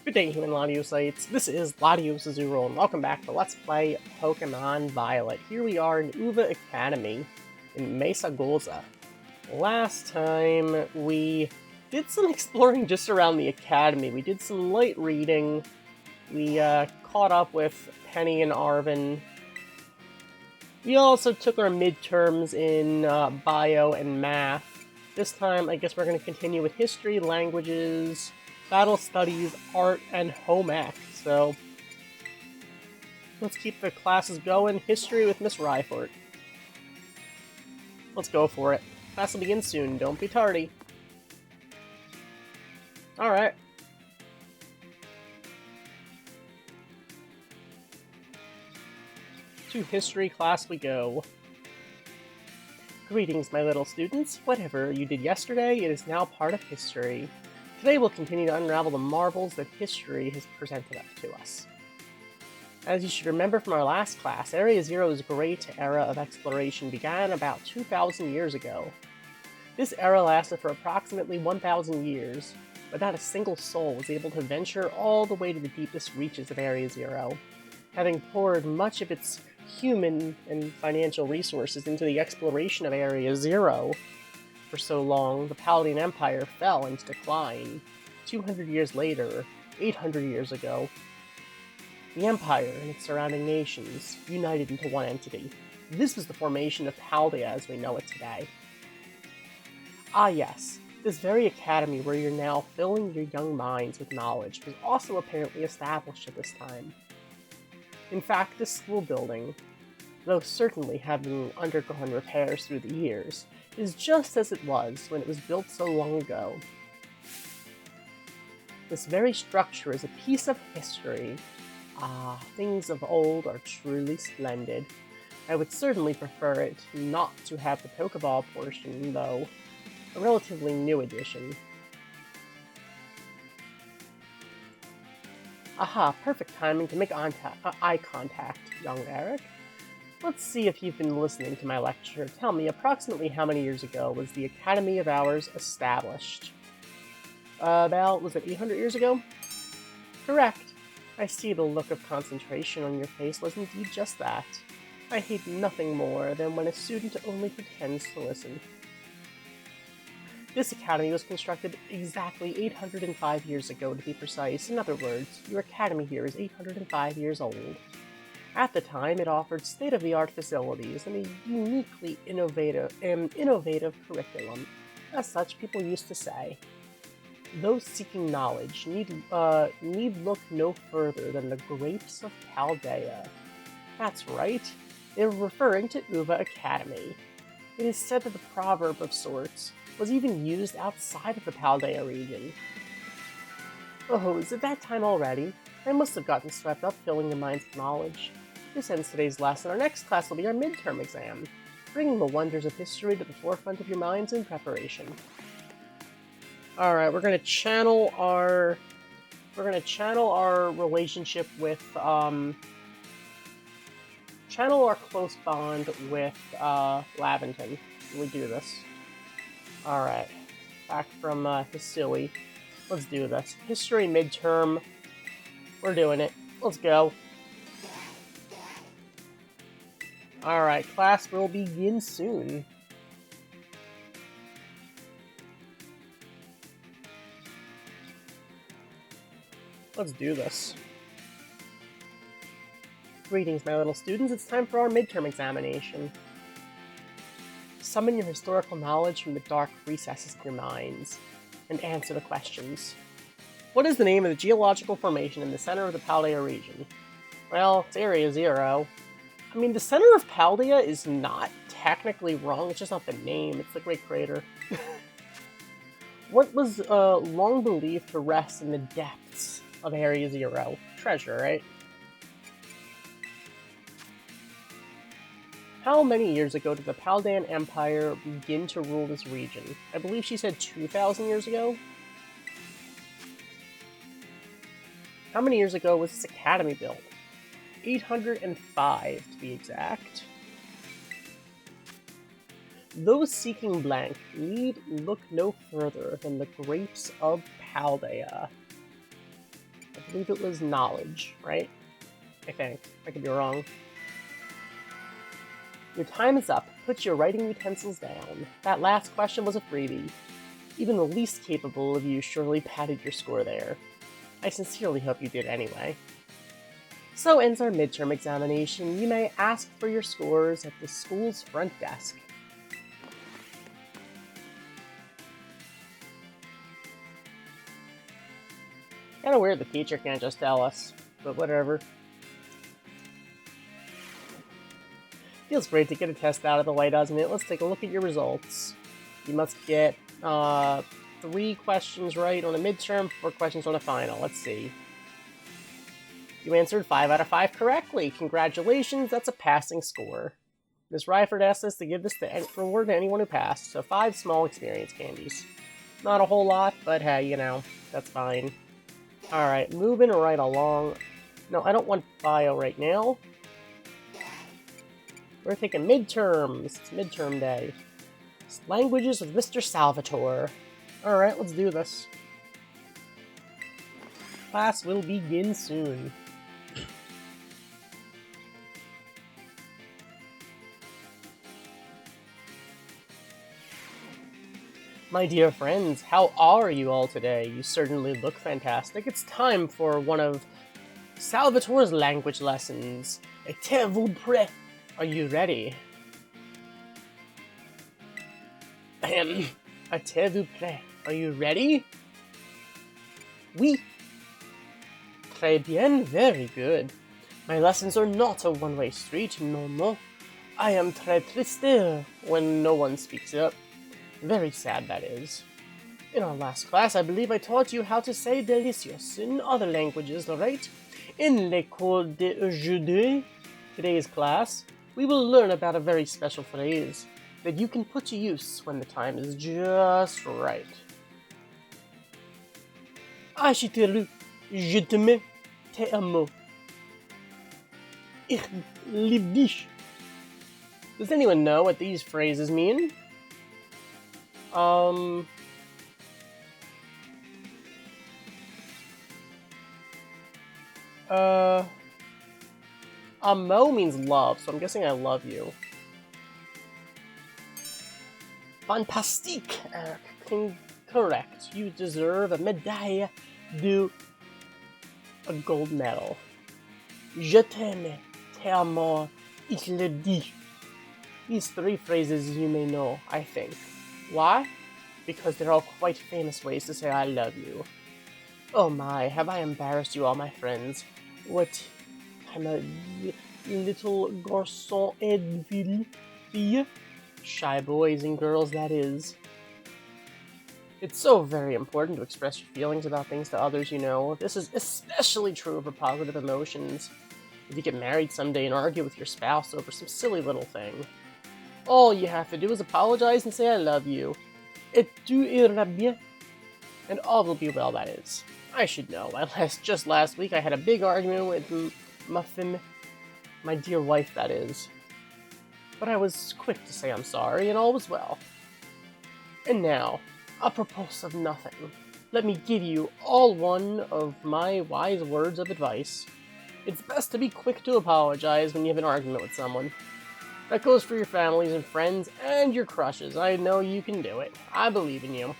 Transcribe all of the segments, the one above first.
Good day, human Latiosites. This is LatiosAzurill, and welcome back to Let's Play Pokemon Violet. Here we are in Uva Academy in Mesa Golza. Last time, we did some exploring just around the Academy. We did some light reading. We caught up with Penny and Arvin. We also took our midterms in Bio and Math. This time, I guess we're going to continue with History, Languages, Battle Studies, Art, and Home Ec. So, let's keep the classes going. History with Miss Ryfort. Let's go for it. Class will begin soon. Don't be tardy. Alright. To history class we go. Greetings, my little students. Whatever you did yesterday, it is now part of history. Today we'll continue to unravel the marvels that history has presented to us. As you should remember from our last class, Area Zero's great era of exploration began about 2,000 years ago. This era lasted for approximately 1,000 years, but not a single soul was able to venture all the way to the deepest reaches of Area Zero. Having poured much of its human and financial resources into the exploration of Area Zero for so long, the Paladin Empire fell into decline. 200 years later, 800 years ago, the Empire and its surrounding nations united into one entity. This was the formation of Paldea as we know it today. Ah yes, this very academy where you're now filling your young minds with knowledge was also apparently established at this time. In fact, this school building, though certainly having undergone repairs through the years, is just as it was when it was built so long ago. This very structure is a piece of history. Ah, things of old are truly splendid. I would certainly prefer it not to have the Pokeball portion, though. A relatively new addition. Aha, perfect timing to make eye contact, young Eric. Let's see if you've been listening to my lecture. Tell me, approximately how many years ago was the Academy of Ours established? About, was it 800 years ago? Correct. I see the look of concentration on your face was indeed just that. I hate nothing more than when a student only pretends to listen. This academy was constructed exactly 805 years ago, to be precise. In other words, your academy here is 805 years old. At the time, it offered state-of-the-art facilities and a uniquely innovative curriculum. As such, people used to say, those seeking knowledge need look no further than the grapes of Paldea. That's right, they were referring to Uva Academy. It is said that the proverb of sorts was even used outside of the Paldea region. Oh, is it that time already? I must have gotten swept up filling your minds with knowledge. This ends today's lesson. Our next class will be our midterm exam, bringing the wonders of history to the forefront of your minds in preparation. Alright, we're gonna channel our relationship with, channel our close bond with, Laventon when we do this. Alright, back from, Hisui. Let's do this. History midterm. We're doing it. Let's go. Alright, class will begin soon. Let's do this. Greetings, my little students. It's time for our midterm examination. Summon your historical knowledge from the dark recesses of your minds, and answer the questions. What is the name of the geological formation in the center of the Paldea region? Well, it's Area Zero. I mean, the center of Paldea is not technically wrong, it's just not the name, it's the Great Crater. What was long believed to rest in the depths of Area Zero? Treasure, right? How many years ago did the Paldean Empire begin to rule this region? I believe she said 2,000 years ago? How many years ago was this academy built? 805 to be exact. Those seeking blank need look no further than the grapes of Paldea. I I believe it was knowledge, right? I think. I could be wrong. Your time is up. Put your writing utensils down. That last question was a freebie. Even the least capable of you surely padded your score there. I sincerely hope you did anyway. So ends our midterm examination. You may ask for your scores at the school's front desk. Kinda weird the teacher can't just tell us, but whatever. Feels great to get a test out of the way, doesn't it? Let's take a look at your results. You must get 3 questions right on a midterm, 4 questions on a final. Let's see. You answered 5 out of 5 correctly. Congratulations, that's a passing score. Miss Ryford asked us to give this reward to anyone who passed, so 5 small experience candies. Not a whole lot, but hey, you know, that's fine. Alright, moving right along. No, I don't want bio right now. We're taking midterms. It's midterm day. It's languages with Mr. Salvatore. Alright, let's do this. Class will begin soon. My dear friends, how are you all today? You certainly look fantastic. It's time for one of Salvatore's language lessons. Êtes-vous prêt? Are you ready? Êtes-vous prêt? Are you ready? Oui. Très bien, very good. My lessons are not a one-way street, no. I am très triste when no one speaks up. Very sad, that is. In our last class, I believe I taught you how to say delicious in other languages, right? In l'école d'aujourd'hui, today's class, we will learn about a very special phrase that you can put to use when the time is just right. Achiteru, je t'aime, te amo. Ich lieb dich. Does anyone know what these phrases mean? Amo means love, so I'm guessing I love you. Fantastique! Correct. You deserve a médaille a gold medal. Je t'aime, te amo, ich le dis. These 3 phrases you may know, I think. Why? Because they're all quite famous ways to say I love you. Oh my, have I embarrassed you all, my friends? What? I'm a little garçon et fille? Shy boys and girls, that is. It's so very important to express your feelings about things to others you know. This is especially true for positive emotions. If you get married someday and argue with your spouse over some silly little thing, all you have to do is apologize and say I love you. Et tout ira bien. And all will be well, that is. I should know. Just last week I had a big argument with Muffin, my dear wife, that is. But I was quick to say I'm sorry, and all was well. And now, apropos of nothing, let me give you all one of my wise words of advice. It's best to be quick to apologize when you have an argument with someone. That goes for your families and friends and your crushes. I know you can do it. I believe in you.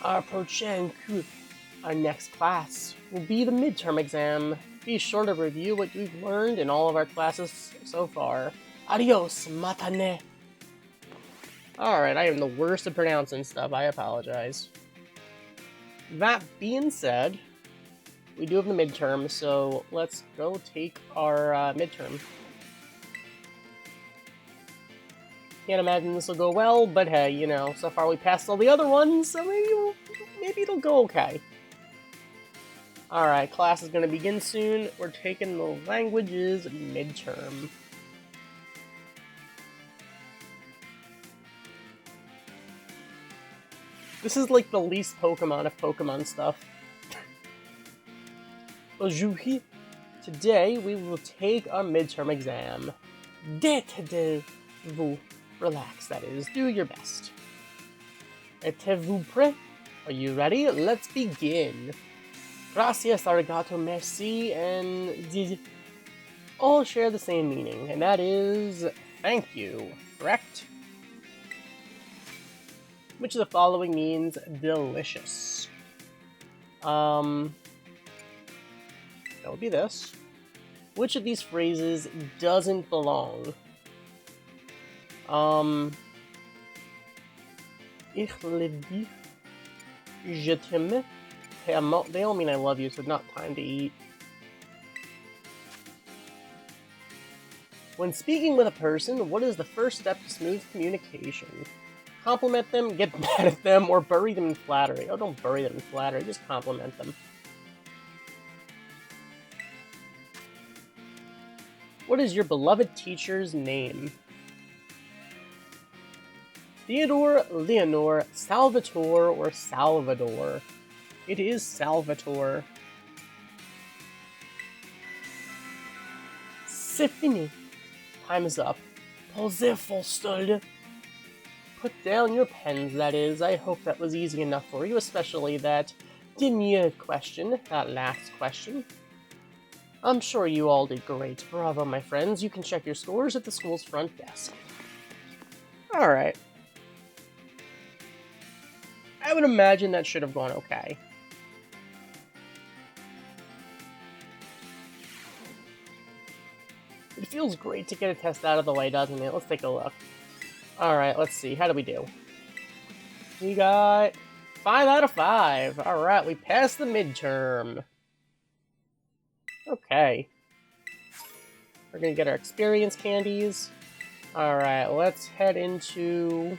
Our prochain cours, our next class, will be the midterm exam. Be sure to review what we've learned in all of our classes so far. Adios, matane. Alright, I am the worst at pronouncing stuff. I apologize. That being said, we do have the midterm, so let's go take our midterm. Can't imagine this will go well, but hey, you know, so far we passed all the other ones, so maybe it'll go okay. Alright, class is going to begin soon. We're taking the languages midterm. This is like the least Pokemon of Pokemon stuff. Aujourd'hui, today we will take our midterm exam. Détendez-vous. Relax, that is. Do your best. Êtes-vous prêt? Are you ready? Let's begin. Gracias, arigato, merci, and all share the same meaning, and that is thank you, correct? Which of the following means delicious? That would be this. Which of these phrases doesn't belong? Ich liebe dich, je t'aime, they all mean I love you, so not time to eat. When speaking with a person, what is the first step to smooth communication? Compliment them, get mad at them, or bury them in flattery. Oh, don't bury them in flattery, just compliment them. What is your beloved teacher's name? Theodore, Leonore, Salvatore, or Salvador? It is Salvatore. C'est fini. Time is up. Posez vos styles. Put down your pens, that is. I hope that was easy enough for you, especially that dernier question, that last question. I'm sure you all did great. Bravo, my friends. You can check your scores at the school's front desk. Alright. I would imagine that should have gone okay. It feels great to get a test out of the way, doesn't it? Let's take a look. Alright, let's see. How do we do? We got 5 out of 5. Alright, we passed the midterm. Okay. We're gonna get our experience candies. Alright, let's head into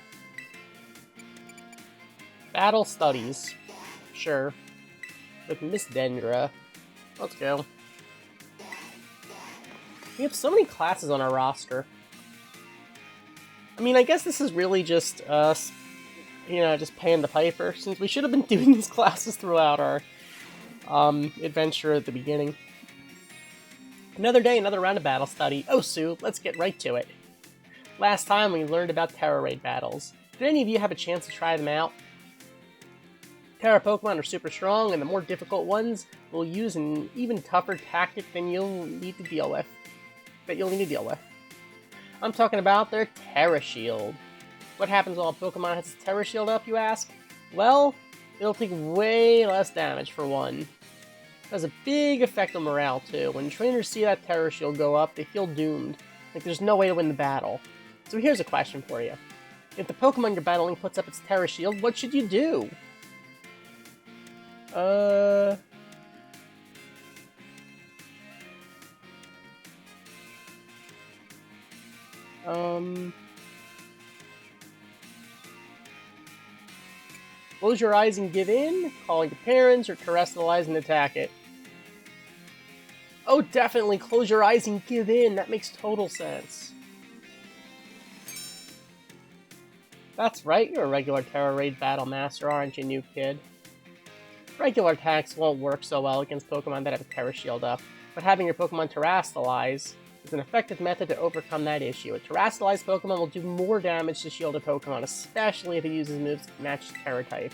Battle Studies. Sure. With Miss Dendra. Let's go. We have so many classes on our roster. I mean, I guess this is really just us, just paying the piper, since we should have been doing these classes throughout our adventure at the beginning. Another day, another round of battle study. Oh, Sue, let's get right to it. Last time we learned about Terra Raid battles. Did any of you have a chance to try them out? Terra Pokemon are super strong, and the more difficult ones will use an even tougher tactic than you'll need to deal with. I'm talking about their Terra Shield. What happens while a Pokemon has its Terra Shield up, you ask? Well, it'll take way less damage for one. It has a big effect on morale, too. When trainers see that Terra Shield go up, they feel doomed. Like there's no way to win the battle. So here's a question for you. If the Pokemon you're battling puts up its Terra Shield, what should you do? Close your eyes and give in, call your parents, or terrestrialize and attack it. Oh, definitely close your eyes and give in. That makes total sense. That's right, you're a regular Terra Raid Battle Master, aren't you, new kid? Regular attacks won't work so well against Pokemon that have a Terra Shield up, but having your Pokemon terrestrialize is an effective method to overcome that issue. A terrestrialized Pokemon will do more damage to shielded Pokemon, especially if it uses moves to match Terra type.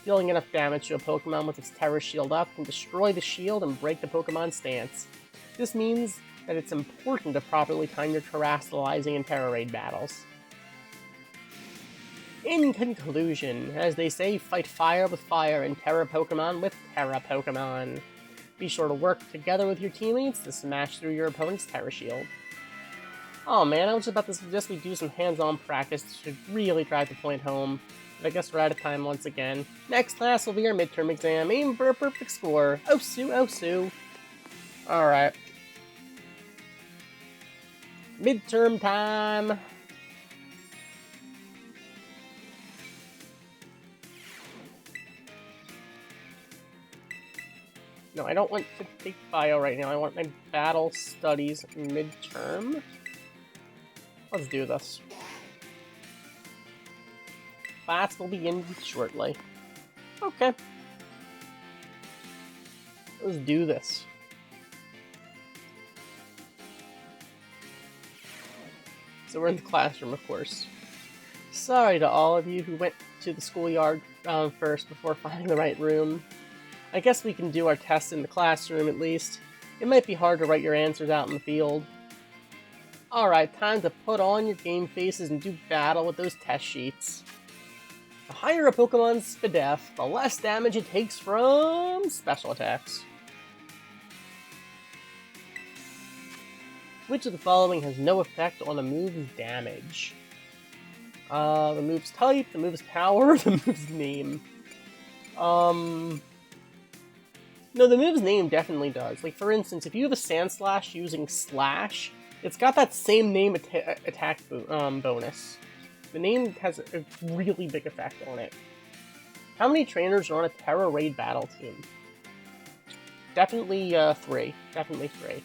Dealing enough damage to a Pokemon with its Terra Shield up can destroy the shield and break the Pokemon's stance. This means that it's important to properly time your terrestrializing in Terra Raid battles. In conclusion, as they say, fight fire with fire and Terra Pokemon with Terra Pokemon. Be sure to work together with your teammates to smash through your opponent's Terra Shield. Oh man, I was about to suggest we do some hands-on practice to really drive the point home, but I guess we're out of time once again. Next class will be our midterm exam. Aim for a perfect score. Oh Sue, oh Sue. Alright. Midterm time! No, I don't want to take bio right now. I want my battle studies midterm. Let's do this. Class will begin shortly. Okay. Let's do this. So we're in the classroom, of course. Sorry to all of you who went to the schoolyard first before finding the right room. I guess we can do our tests in the classroom at least. It might be hard to write your answers out in the field. Alright, time to put on your game faces and do battle with those test sheets. The higher a Pokemon's speed def, the less damage it takes from special attacks. Which of the following has no effect on a move's damage? The move's type, the move's power, the move's name. No, the move's name definitely does. Like, for instance, if you have a Sand Slash using Slash, it's got that same name attack bonus. The name has a really big effect on it. How many trainers are on a Terra Raid battle team? Definitely 3. Definitely 3.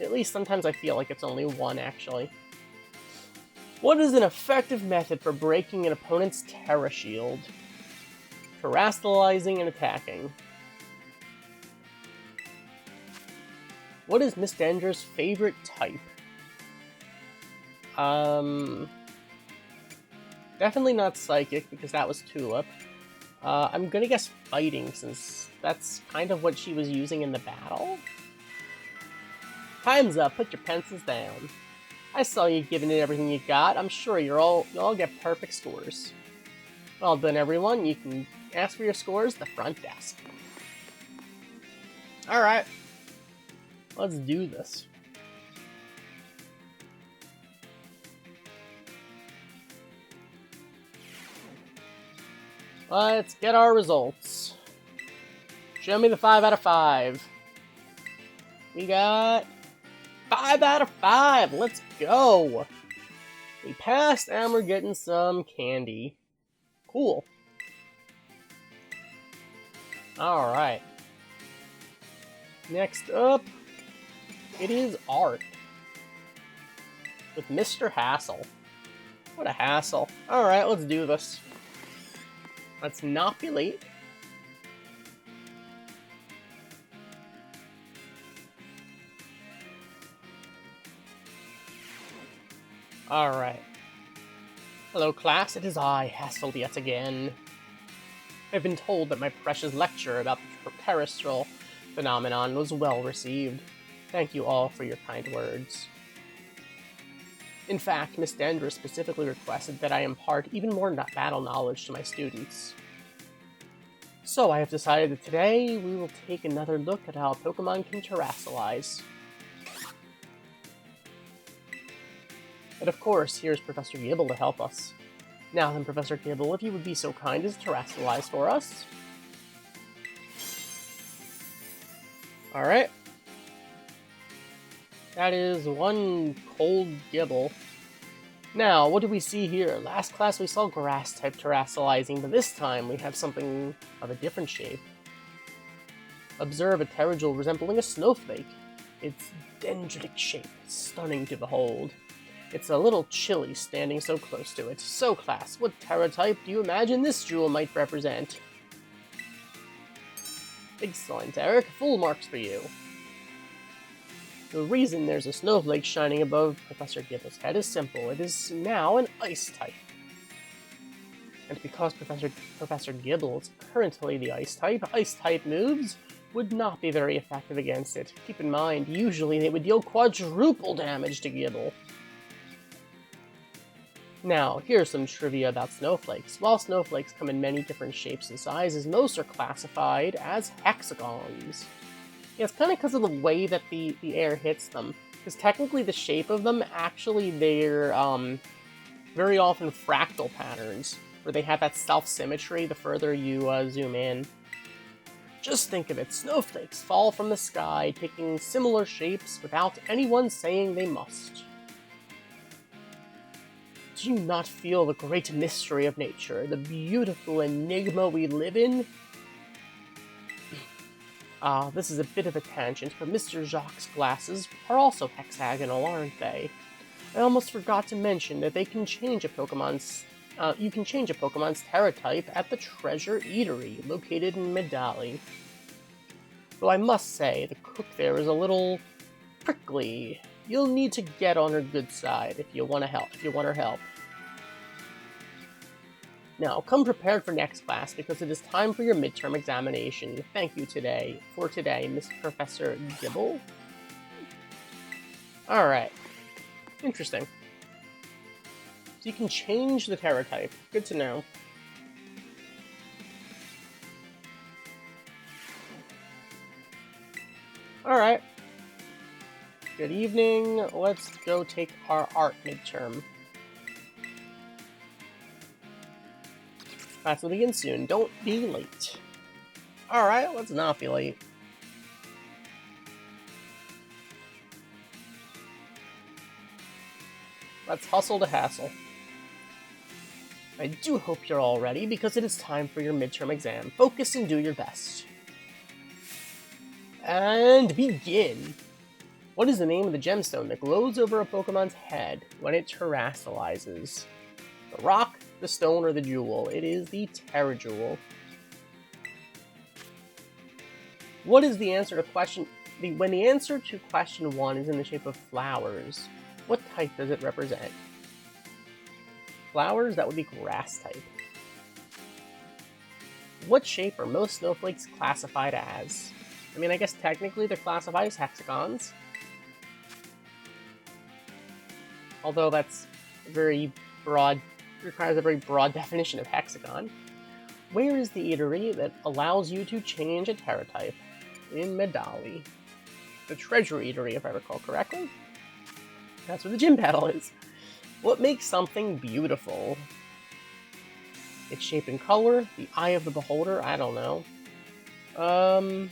At least sometimes I feel like it's only 1, actually. What is an effective method for breaking an opponent's Terra Shield? Terastallizing and attacking. What is Miss Dendra's favorite type? Definitely not Psychic, because that was Tulip. I'm gonna guess Fighting, since that's kind of what she was using in the battle. Time's up, put your pencils down. I saw you giving it everything you got. I'm sure you'll all get perfect scores. Well done, everyone. You can ask for your scores at the front desk. Alright. Let's do this. Let's get our results. Show me the 5 out of 5. We got 5 out of 5. Let's go. We passed and we're getting some candy. Cool. Alright. Next up, it is art. With Mr. Hassel. What a hassle. Alright, let's do this. Let's not be late. Alright. Hello class, it is I, Hassel, yet again. I've been told that my precious lecture about the terrestrial phenomenon was well received. Thank you all for your kind words. In fact, Miss Dendra specifically requested that I impart even more battle knowledge to my students. So I have decided that today we will take another look at how Pokemon can terastallize. And of course, here's Professor Gibble to help us. Now then, Professor Gibble, if you would be so kind as to terastallize for us. Alright. That is one cold Gibble. Now, what do we see here? Last class we saw grass-type terastallizing, but this time we have something of a different shape. Observe a Terrajul resembling a snowflake. Its dendritic shape is stunning to behold. It's a little chilly standing so close to it. So, class, what Terra type do you imagine this jewel might represent? Excellent, Eric. Full marks for you. The reason there's a snowflake shining above Professor Gibble's head is simple. It is now an ice type. And because Professor Gibble is currently the ice type moves would not be very effective against it. Keep in mind, usually they would deal quadruple damage to Gibble. Now, here's some trivia about snowflakes. While snowflakes come in many different shapes and sizes, most are classified as hexagons. Yeah, it's kind of because of the way that the air hits them. Because technically the shape of them, actually they're very often fractal patterns, where they have that self-symmetry the further you zoom in. Just think of it, snowflakes fall from the sky, taking similar shapes without anyone saying they must. Do you not feel the great mystery of nature, the beautiful enigma we live in? This is a bit of a tangent, but Mr. Jacques' glasses are also hexagonal, aren't they? I almost forgot to mention that they can change a Pokemon's you can change a Pokemon's Terra type at the Treasure Eatery, located in Medali. Though I must say, the cook there is a little prickly. You'll need to get on her good side if you want her help. Now, come prepared for next class, because it is time for your midterm examination. Thank you for today, Miss Professor Dibble. Alright. Interesting. So you can change the terror type. Good to know. Alright. Good evening. Let's go take our art midterm. Class will begin soon. Don't be late. Alright, let's not be late. Let's hustle to hassle. I do hope you're all ready, because it is time for your midterm exam. Focus and do your best. And begin! What is the name of the gemstone that glows over a Pokemon's head when it terastallizes? The rock, the stone, or the jewel? It is the Terrajewel. What is the answer to question... When the answer to question 1 is in the shape of flowers, what type does it represent? Flowers? That would be grass type. What shape are most snowflakes classified as? I mean, I guess technically they're classified as hexagons. Although that's very broad, requires a very broad definition of hexagon. Where is the eatery that allows you to change a terra type? In Medali. The treasure eatery, if I recall correctly. That's where the gym battle is. What makes something beautiful? Its shape and color? The eye of the beholder? I don't know. I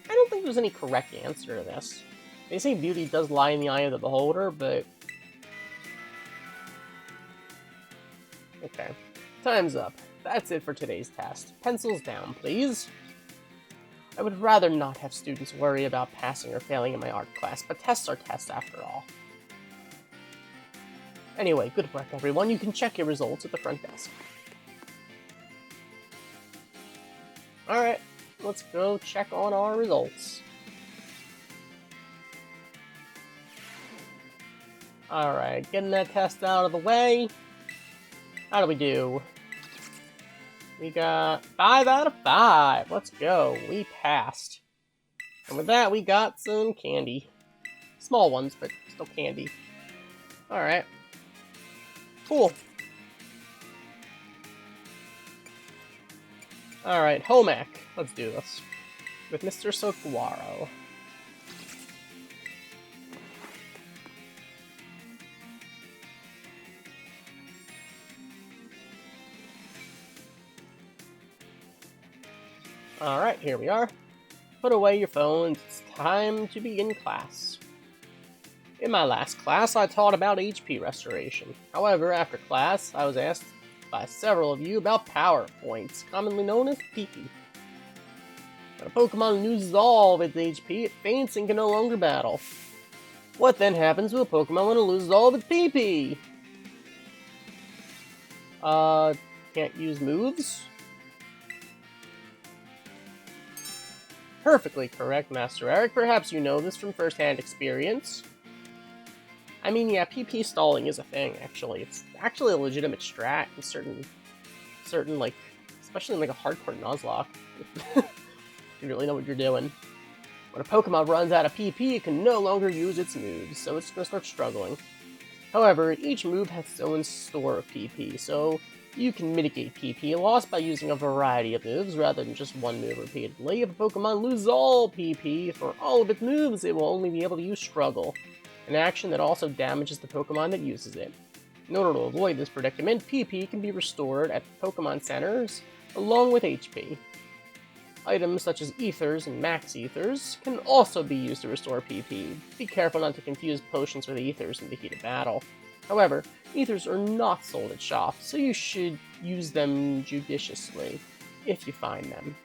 don't think there's any correct answer to this. They say beauty does lie in the eye of the beholder, but... Okay. Time's up. That's it for today's test. Pencils down, please. I would rather not have students worry about passing or failing in my art class, but tests are tests after all. Anyway, good work everyone. You can check your results at the front desk. Alright, let's go check on our results. Alright, getting that test out of the way. How do we do? We got 5 out of 5. Let's go. We passed. And with that, we got some candy. Small ones, but still candy. Alright. Cool. Alright, home ec. Let's do this. With Mr. Sokuwaro. Alright, here we are. Put away your phones, it's time to begin class. In my last class, I taught about HP restoration. However, after class, I was asked by several of you about power points, commonly known as PP. When a Pokemon loses all of its HP, it faints and can no longer battle. What then happens to a Pokemon when it loses all of its PP? Can't use moves? Perfectly correct, Master Eric. Perhaps you know this from first-hand experience. I mean, yeah, PP stalling is a thing, actually. It's actually a legitimate strat in certain like, especially in like a hardcore Nuzlocke. You really know what you're doing. When a Pokemon runs out of PP, it can no longer use its moves, so it's going to start struggling. However, each move has its own store of PP, so you can mitigate PP loss by using a variety of moves rather than just one move repeatedly. If a Pokemon loses all PP for all of its moves, it will only be able to use Struggle, an action that also damages the Pokemon that uses it. In order to avoid this predicament, PP can be restored at Pokemon centers along with HP. Items such as Ethers and Max Ethers can also be used to restore PP. Be careful not to confuse potions with Ethers in the heat of battle. However, Ethers are not sold at shops, so you should use them judiciously, if you find them.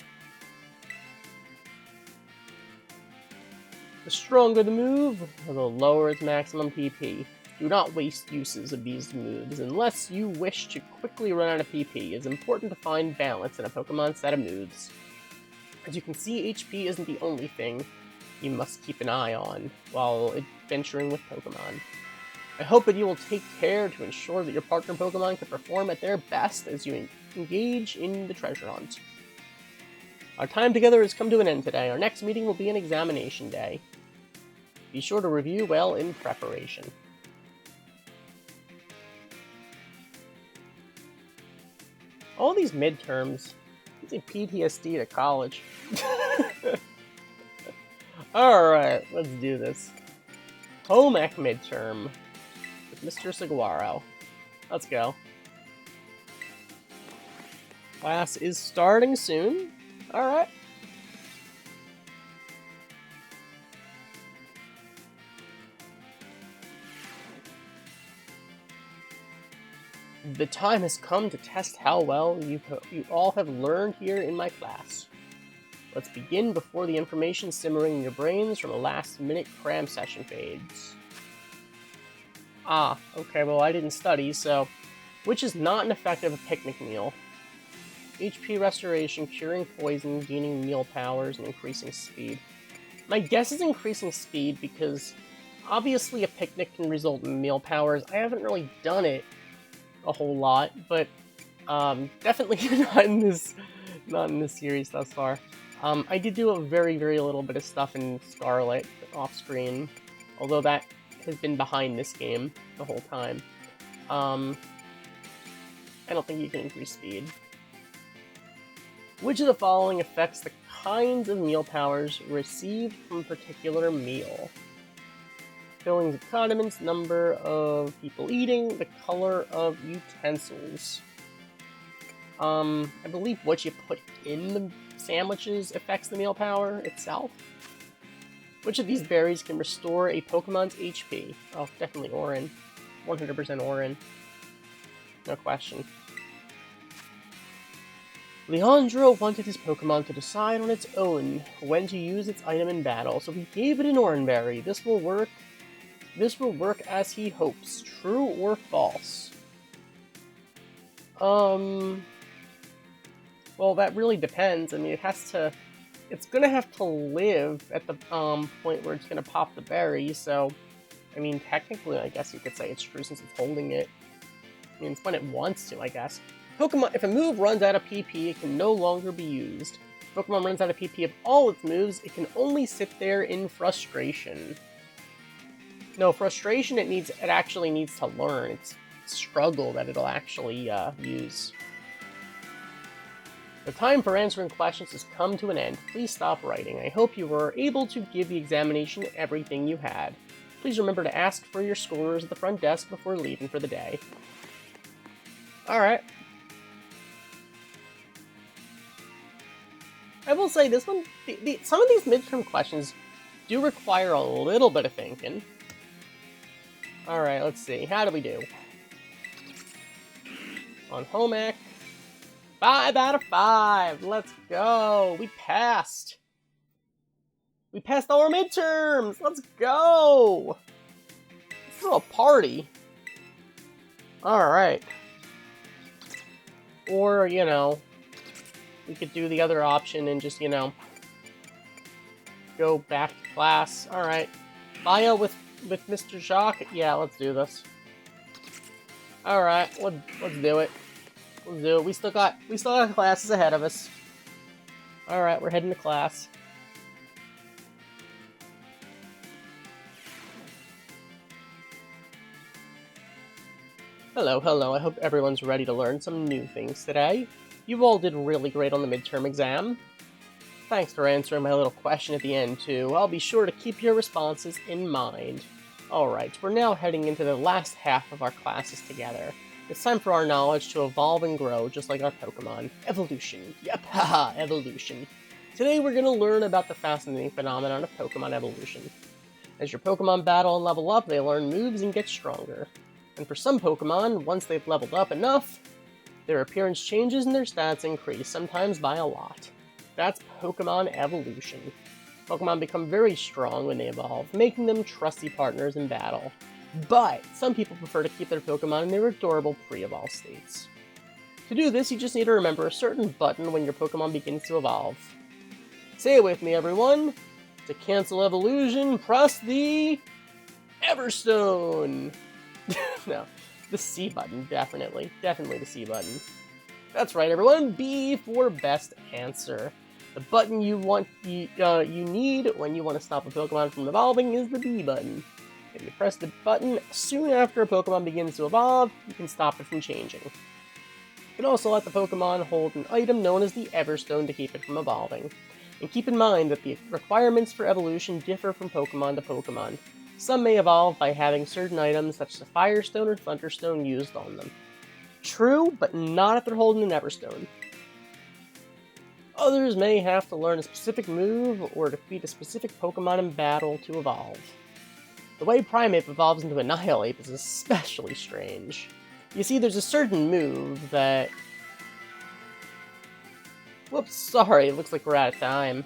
The stronger the move, the lower its maximum PP. Do not waste uses of these moves unless you wish to quickly run out of PP. It's important to find balance in a Pokemon set of moves. As you can see, HP isn't the only thing you must keep an eye on while adventuring with Pokemon. I hope that you will take care to ensure that your partner Pokemon can perform at their best as you engage in the treasure hunt. Our time together has come to an end today. Our next meeting will be an examination day. Be sure to review well in preparation. All these midterms, it's a PTSD to college. Alright, let's do this. Home Ec midterm with Mr. Saguaro. Let's go. Class is starting soon. Alright. The time has come to test how well you all have learned here in my class. Let's begin before the information simmering in your brains from a last-minute cram session fades. Ah, okay, well I didn't study, so... Which is not an effective picnic meal? HP restoration, curing poison, gaining meal powers, and increasing speed. My guess is increasing speed because obviously a picnic can result in meal powers. I haven't really done it a whole lot, but definitely not in this series thus far. I did do a very, very little bit of stuff in Scarlet off screen, although that has been behind this game the whole time. I don't think you can increase speed. Which of the following affects the kinds of meal powers received from a particular meal? Fillings of condiments, number of people eating, the color of utensils. I believe what you put in the sandwiches affects the meal power itself. Which of these berries can restore a Pokemon's HP? Oh, definitely Orin. 100% Orin. No question. Leandro wanted his Pokemon to decide on its own when to use its item in battle, so he gave it an Oran Berry. This will work as he hopes. True or false? Well, that really depends. I mean, it's gonna have to live at the point where it's gonna pop the berry, so, I mean, technically, I guess you could say it's true since it's holding it. I mean, it's when it wants to, I guess. Pokemon, if a move runs out of PP, it can no longer be used. If Pokemon runs out of PP of all its moves, it can only sit there in frustration. No, frustration it actually needs to learn. It's struggle that it'll actually use. The time for answering questions has come to an end. Please stop writing. I hope you were able to give the examination everything you had. Please remember to ask for your scores at the front desk before leaving for the day. Alright. I will say this one, some of these midterm questions do require a little bit of thinking. Alright, let's see. How do we do? On Home Ec, 5 out of 5. Let's go. We passed. We passed all our midterms. Let's go. This is a party. Alright. Or, you know, we could do the other option and just, you know, go back to class. Alright. Bio with Mr. Jacques? Yeah, let's do this. Alright, let's do it. Let's do it. We still got classes ahead of us. Alright, we're heading to class. Hello, hello. I hope everyone's ready to learn some new things today. You all did really great on the midterm exam. Thanks for answering my little question at the end, too. I'll be sure to keep your responses in mind. Alright, we're now heading into the last half of our classes together. It's time for our knowledge to evolve and grow, just like our Pokemon. Evolution. Yep, haha, evolution. Today we're going to learn about the fascinating phenomenon of Pokemon evolution. As your Pokemon battle and level up, they learn moves and get stronger. And for some Pokemon, once they've leveled up enough, their appearance changes and their stats increase, sometimes by a lot. That's Pokemon evolution. Pokemon become very strong when they evolve, making them trusty partners in battle. But some people prefer to keep their Pokemon in their adorable pre-evolve states. To do this, you just need to remember a certain button when your Pokemon begins to evolve. Say it with me, everyone! To cancel evolution, press the Everstone! No, the C button, definitely. Definitely the C button. That's right, everyone. B for best answer. The button you need when you want to stop a Pokemon from evolving is the B button. If you press the button soon after a Pokemon begins to evolve, you can stop it from changing. You can also let the Pokemon hold an item known as the Everstone to keep it from evolving. And keep in mind that the requirements for evolution differ from Pokemon to Pokemon. Some may evolve by having certain items such as a Firestone or Thunderstone used on them. True, but not if they're holding an Everstone. Others may have to learn a specific move or defeat a specific Pokemon in battle to evolve. The way Primeape evolves into Annihilape is especially strange. You see, there's a certain move that... Whoops, sorry, it looks like we're out of time.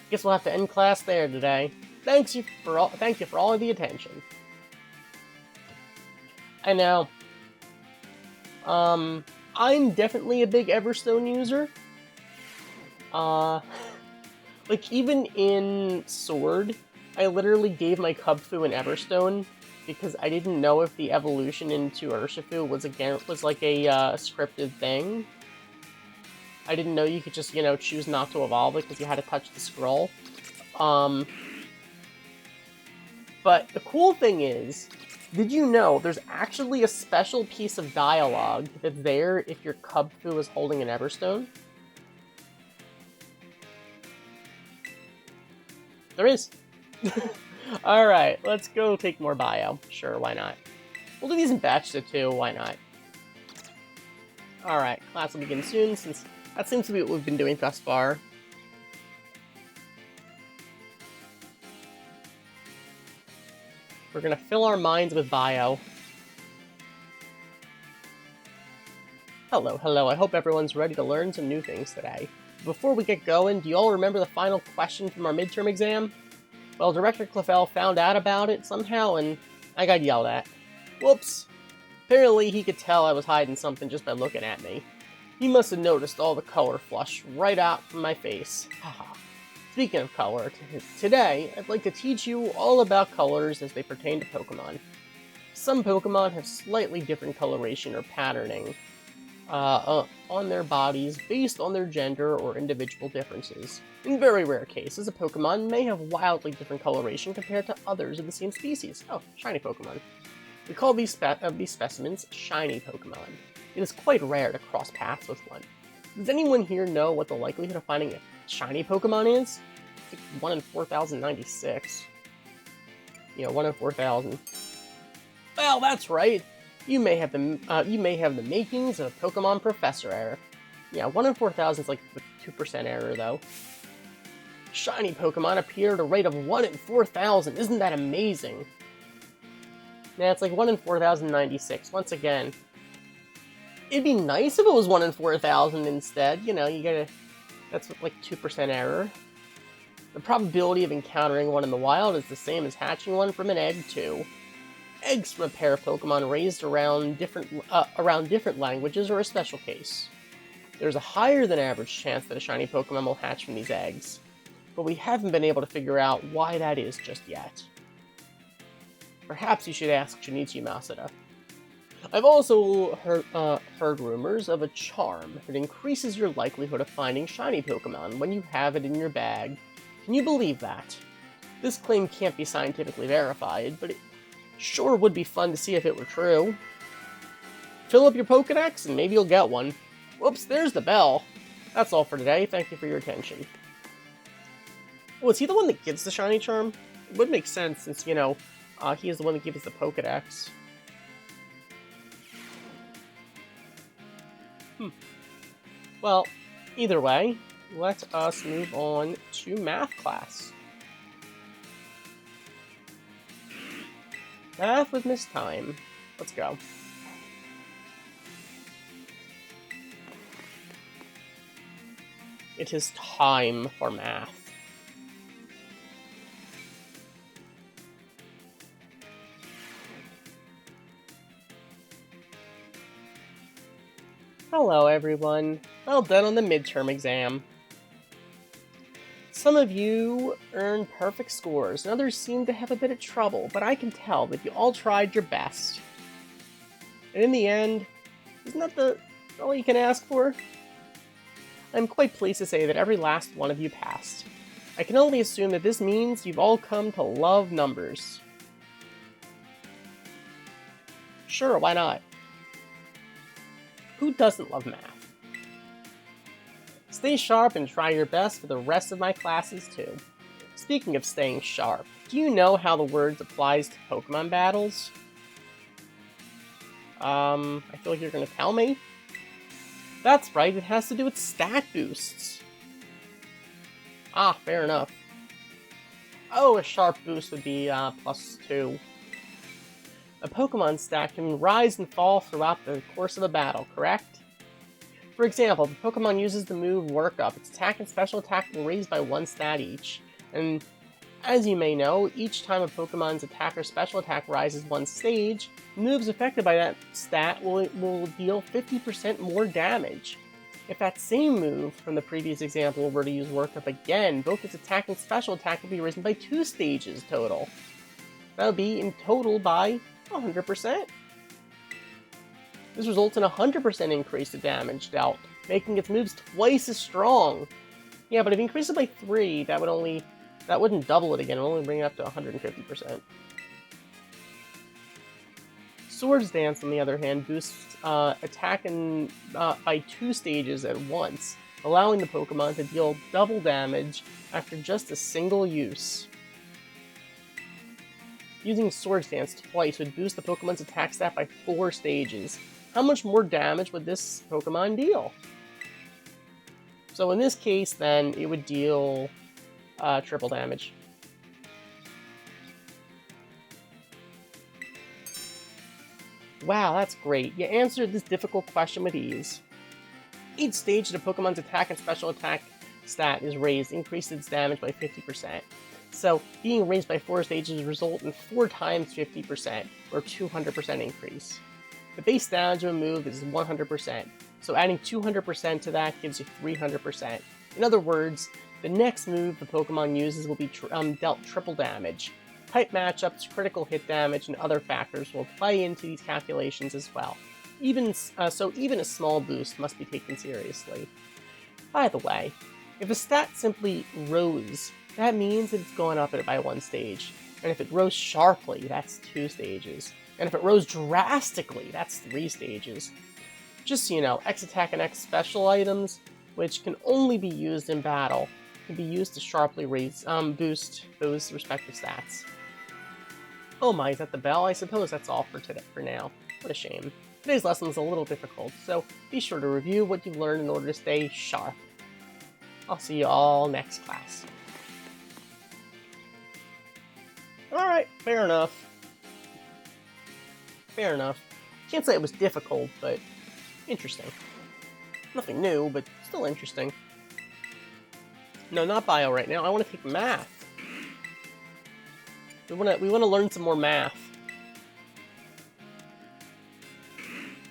Guess we'll have to end class there today. Thank you for all of the attention. I know. I'm definitely a big Everstone user. Like, even in Sword, I literally gave my Cubfu an Everstone because I didn't know if the evolution into Urshifu was like a scripted thing. I didn't know you could just, choose not to evolve it because you had to touch the scroll. But the cool thing is, did you know there's actually a special piece of dialogue that's there if your Cubfu is holding an Everstone? There is. Alright, let's go take more bio. Sure, why not? We'll do these in batches of 2, why not? Alright, class will begin soon, since that seems to be what we've been doing thus far. We're gonna fill our minds with bio. Hello, I hope everyone's ready to learn some new things today. Before we get going, do you all remember the final question from our midterm exam? Well, Director Clefel found out about it somehow, and I got yelled at. Whoops. Apparently he could tell I was hiding something just by looking at me. He must have noticed all the color flush right out from my face. Haha. Speaking of color, today I'd like to teach you all about colors as they pertain to Pokemon. Some Pokemon have slightly different coloration or patterning on their bodies based on their gender or individual differences. In very rare cases, a Pokemon may have wildly different coloration compared to others of the same species. Oh, shiny Pokemon. We call these specimens shiny Pokemon. It is quite rare to cross paths with one. Does anyone here know what the likelihood of finding a shiny Pokemon is? It's like 1 in 4,096. 1 in 4,000. Well, that's right. You may have the makings of a Pokemon Professor error. Yeah, 1 in 4,000 is like the 2% error, though. Shiny Pokemon appear at a rate of 1 in 4,000. Isn't that amazing? Yeah, it's like 1 in 4,096. Once again, it'd be nice if it was 1 in 4,000 instead. You get that's like 2% error. The probability of encountering one in the wild is the same as hatching one from an egg, too. Eggs from a pair of Pokemon raised around different languages are a special case. There's a higher than average chance that a shiny Pokemon will hatch from these eggs, but we haven't been able to figure out why that is just yet. Perhaps you should ask Shinichi Masuda. I've also heard rumors of a charm that increases your likelihood of finding shiny Pokemon when you have it in your bag. Can you believe that? This claim can't be scientifically verified, but it sure would be fun to see if it were true. Fill up your Pokedex and maybe you'll get one. Whoops, there's the bell. That's all for today. Thank you for your attention. Oh, is he the one that gives the shiny charm? It would make sense since, he is the one that gives us the Pokedex. Well, either way, let us move on to math class. Math with Miss Time. Let's go. It is time for math. Hello, everyone. Well done on the midterm exam. Some of you earned perfect scores, and others seem to have a bit of trouble, but I can tell that you all tried your best. And in the end, isn't that all you can ask for? I'm quite pleased to say that every last one of you passed. I can only assume that this means you've all come to love numbers. Sure, why not? Who doesn't love math? Stay sharp and try your best for the rest of my classes too. Speaking of staying sharp, do you know how the word applies to Pokemon battles? I feel like you're gonna tell me. That's right, it has to do with stat boosts. Ah, fair enough. Oh, a sharp boost would be +2. A Pokemon stat can rise and fall throughout the course of a battle, correct? For example, if a Pokemon uses the move Work Up, its attack and special attack will raise by 1 stat each. And as you may know, each time a Pokemon's attack or special attack rises 1 stage, moves affected by that stat will deal 50% more damage. If that same move from the previous example were to use Work Up again, both its attack and special attack will be risen by 2 stages total. That would be in total by 100%. This results in a 100% increase to damage dealt, making its moves twice as strong. Yeah, but if you increase it by 3, that wouldn't double it again, it would only bring it up to 150%. Swords Dance, on the other hand, boosts attack by 2 stages at once, allowing the Pokemon to deal double damage after just a single use. Using Swords Dance twice would boost the Pokemon's attack stat by 4 stages. How much more damage would this Pokemon deal? So in this case, then, it would deal triple damage. Wow, that's great. You answered this difficult question with ease. Each stage that a Pokemon's attack and special attack stat is raised increases its damage by 50%. So, being raised by 4 stages result in 4 times 50%, or 200% increase. The base damage of a move is 100%, so adding 200% to that gives you 300%. In other words, the next move the Pokemon uses will be dealt triple damage. Type matchups, critical hit damage, and other factors will play into these calculations as well. Even a small boost must be taken seriously. By the way, if a stat simply rose, that means that it's going up by 1 stage. And if it rose sharply, that's 2 stages. And if it rose drastically, that's 3 stages. Just so you know, X attack and X special items, which can only be used in battle, can be used to sharply boost those respective stats. Oh my, is that the bell? I suppose that's all for today for now. What a shame. Today's lesson was a little difficult, so be sure to review what you've learned in order to stay sharp. I'll see you all next class. Alright, fair enough. Fair enough. Can't say it was difficult, but interesting. Nothing new, but still interesting. No, not bio right now. I want to take math. We want to learn some more math.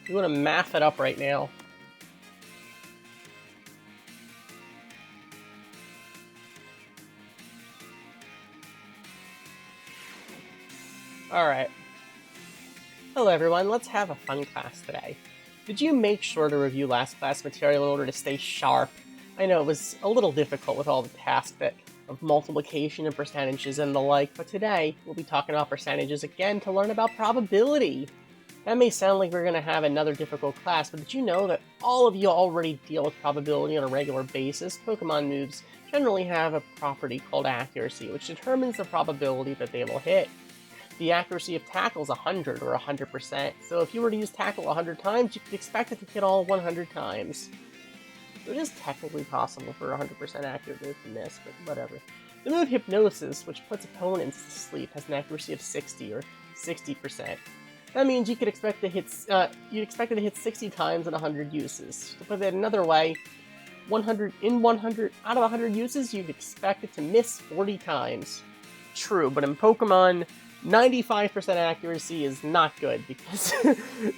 We want to math it up right now. Alright. Hello everyone, let's have a fun class today. Did you make sure to review last class material in order to stay sharp? I know it was a little difficult with all the tasks of multiplication and percentages and the like, but today we'll be talking about percentages again to learn about probability. That may sound like we're going to have another difficult class, but did you know that all of you already deal with probability on a regular basis? Pokemon moves generally have a property called accuracy, which determines the probability that they will hit. The accuracy of tackle is 100 or 100%, so if you were to use tackle 100 times, you could expect it to hit all 100 times. It is technically possible for 100% accuracy to miss, but whatever. The move Hypnosis, which puts opponents to sleep, has an accuracy of 60 or 60%. That means you could expect to hit you'd expect it to hit 60 times in 100 uses. To put that another way, 100 out of 100 uses, you'd expect it to miss 40 times. True, but in Pokemon, 95% accuracy is not good, because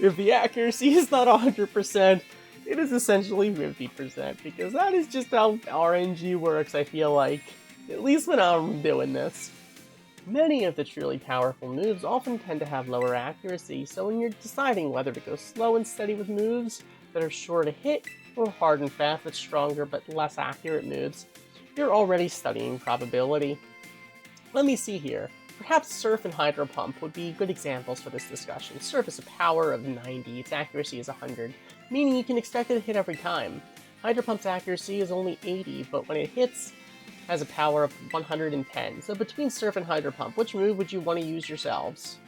if the accuracy is not 100%, it is essentially 50%, because that is just how RNG works, I feel like. At least when I'm doing this. Many of the truly powerful moves often tend to have lower accuracy, so when you're deciding whether to go slow and steady with moves that are sure to hit, or hard and fast with stronger but less accurate moves, you're already studying probability. Let me see here. Perhaps Surf and Hydro Pump would be good examples for this discussion. Surf has a power of 90, its accuracy is 100, meaning you can expect it to hit every time. Hydro Pump's accuracy is only 80, but when it hits, has a power of 110. So between Surf and Hydro Pump, which move would you want to use yourselves?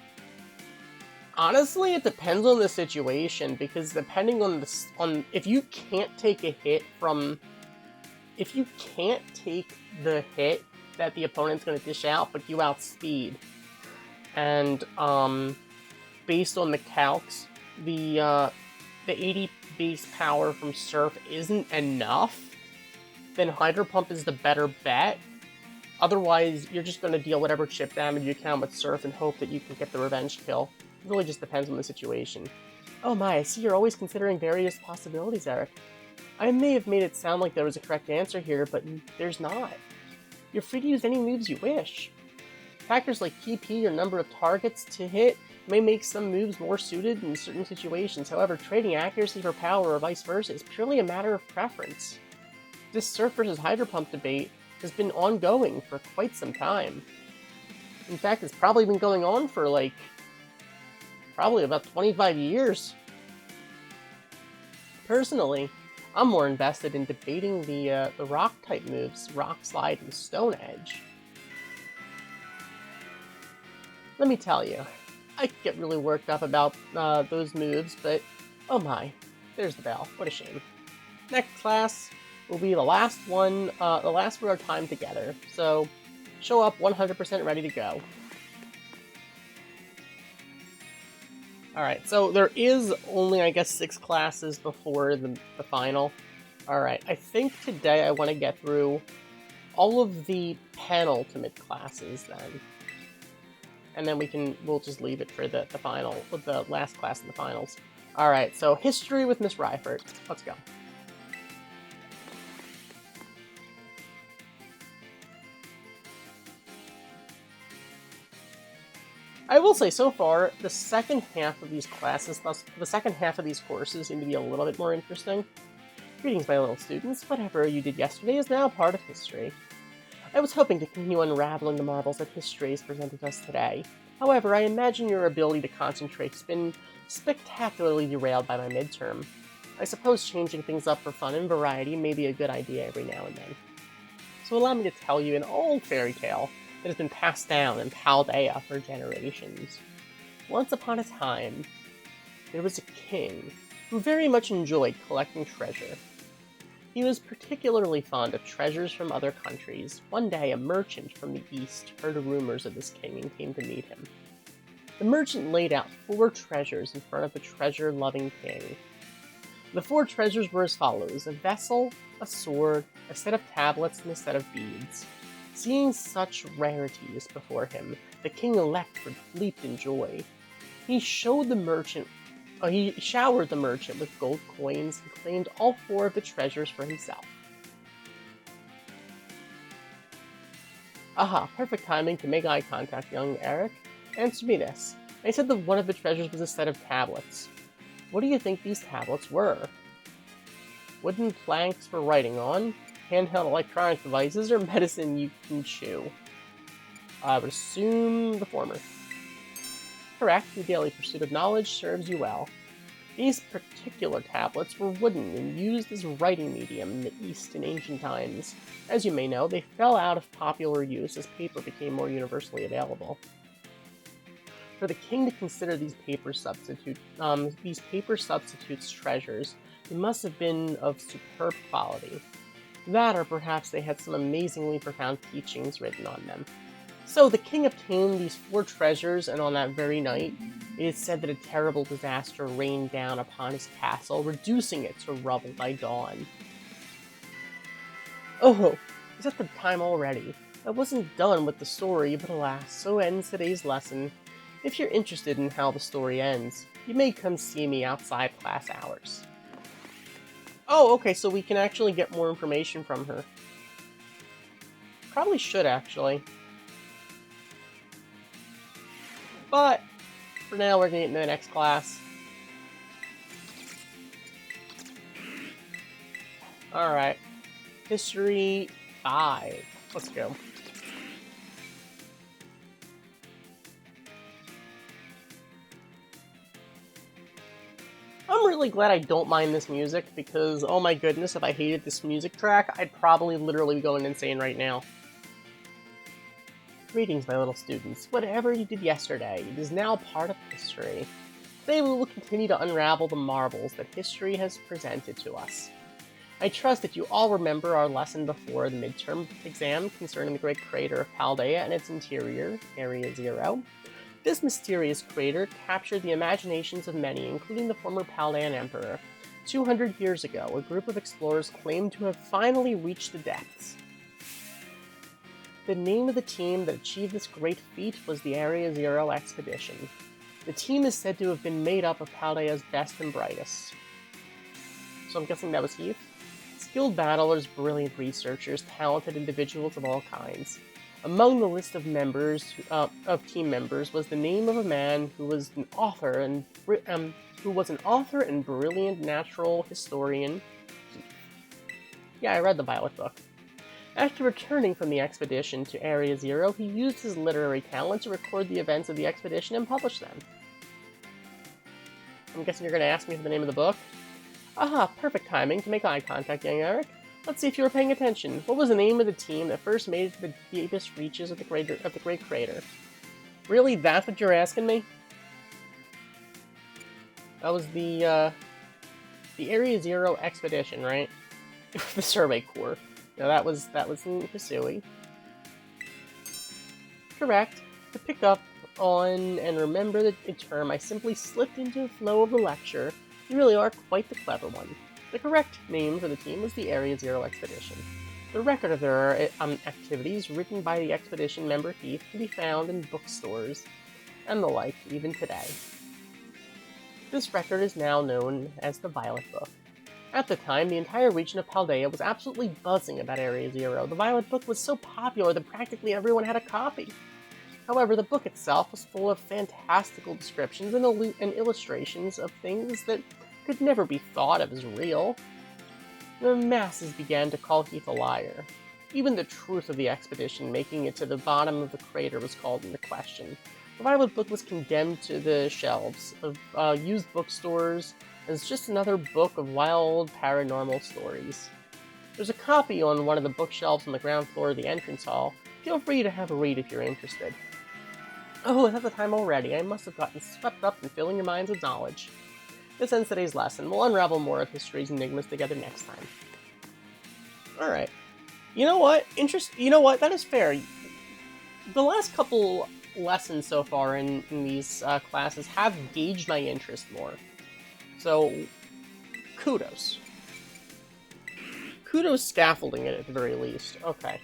Honestly, it depends on the situation, because depending on if you can't take a hit from... If you can't take the hit that the opponent's going to dish out, but you outspeed, and based on the calcs, the 80 base power from Surf isn't enough, then Hydro Pump is the better bet. Otherwise, you're just going to deal whatever chip damage you can with Surf and hope that you can get the revenge kill. It really just depends on the situation. Oh my, I see you're always considering various possibilities, Eric. I may have made it sound like there was a correct answer here, but there's not. You're free to use any moves you wish. Factors like PP or number of targets to hit may make some moves more suited in certain situations. However, trading accuracy for power or vice versa is purely a matter of preference. This Surf versus Hydro Pump debate has been ongoing for quite some time. In fact, it's probably been going on for probably about 25 years. Personally, I'm more invested in debating the rock-type moves, Rock Slide and Stone Edge. Let me tell you, I get really worked up about those moves, but oh my, there's the bell. What a shame. Next class will be the last one, the last for our time together, so show up 100% ready to go. Alright, so there is only, I guess, 6 classes before the final. Alright, I think today I want to get through all of the penultimate classes then. And then we'll just leave it for the final, with the last class in the finals. Alright, so History with Miss Ryford. Let's go. I will say, so far, the second half of these classes, the second half of these courses seem to be a little bit more interesting. Greetings, my little students. Whatever you did yesterday is now part of history. I was hoping to continue unraveling the marvels that history has presented us today. However, I imagine your ability to concentrate has been spectacularly derailed by my midterm. I suppose changing things up for fun and variety may be a good idea every now and then. So allow me to tell you an old fairy tale that has been passed down in Paldea for generations. Once upon a time, there was a king who very much enjoyed collecting treasure. He was particularly fond of treasures from other countries. One day, a merchant from the east heard rumors of this king and came to meet him. The merchant laid out 4 treasures in front of the treasure-loving king. The 4 treasures were as follows: a vessel, a sword, a set of tablets, and a set of beads. Seeing such rarities before him, the king leaped in joy. He showered the merchant with gold coins and claimed all 4 of the treasures for himself. Aha, perfect timing to make eye contact, young Eric. Answer me this. I said that one of the treasures was a set of tablets. What do you think these tablets were? Wooden planks for writing on? Handheld electronic devices, or medicine you can chew? I would assume the former. Correct, the daily pursuit of knowledge serves you well. These particular tablets were wooden and used as a writing medium in the East in ancient times. As you may know, they fell out of popular use as paper became more universally available. For the king to consider these paper substitutes treasures, they must have been of superb quality. That, or perhaps they had some amazingly profound teachings written on them. So the king obtained these 4 treasures, and on that very night, it is said that a terrible disaster rained down upon his castle, reducing it to rubble by dawn. Oh, is that the time already? I wasn't done with the story, but alas, so ends today's lesson. If you're interested in how the story ends, you may come see me outside class hours. Oh, okay, so we can actually get more information from her. Probably should, actually. But for now, we're going to get into the next class. Alright. History 5. Let's go. I'm really glad I don't mind this music, because, oh my goodness, if I hated this music track, I'd probably literally be going insane right now. Greetings, my little students. Whatever you did yesterday, it is now part of history. Today we will continue to unravel the marvels that history has presented to us. I trust that you all remember our lesson before the midterm exam concerning the great crater of Paldea and its interior, Area 0. This mysterious crater captured the imaginations of many, including the former Paldean emperor. 200 years ago, a group of explorers claimed to have finally reached the depths. The name of the team that achieved this great feat was the Area 0 expedition. The team is said to have been made up of Paldea's best and brightest. So I'm guessing that was Heath? Skilled battlers, brilliant researchers, talented individuals of all kinds. Among the list of team members was the name of a man who was an author and brilliant natural historian. Yeah, I read the Violet book. After returning from the expedition to Area 0, he used his literary talent to record the events of the expedition and publish them. I'm guessing you're going to ask me for the name of the book? Aha, perfect timing to make eye contact, young Eric. Let's see if you were paying attention. What was the name of the team that first made it to the deepest reaches of the Great Crater? Really? That's what you're asking me? That was the Area 0 expedition, right? The Survey Corps. No, that was in Hisui. Correct. To pick up on and remember the term, I simply slipped into the flow of the lecture. You really are quite the clever one. The correct name for the team was the Area 0 Expedition. The record of their activities, written by the expedition member Heath, can be found in bookstores and the like, even today. This record is now known as the Violet Book. At the time, the entire region of Paldea was absolutely buzzing about Area 0. The Violet Book was so popular that practically everyone had a copy. However, the book itself was full of fantastical descriptions and illustrations of things that could never be thought of as real. The masses began to call Heath a liar. Even the truth of the expedition making it to the bottom of the crater was called into question. The Violet Book was condemned to the shelves of used bookstores as just another book of wild paranormal stories. There's a copy on one of the bookshelves on the ground floor of the entrance hall. Feel free to have a read if you're interested. Oh, it's at the time already. I must have gotten swept up in filling your minds with knowledge. This ends today's lesson. We'll unravel more of history's enigmas together next time. Alright. You know what? That is fair. The last couple lessons so far in these classes have gauged my interest more. So, kudos. Kudos scaffolding it at the very least. Okay.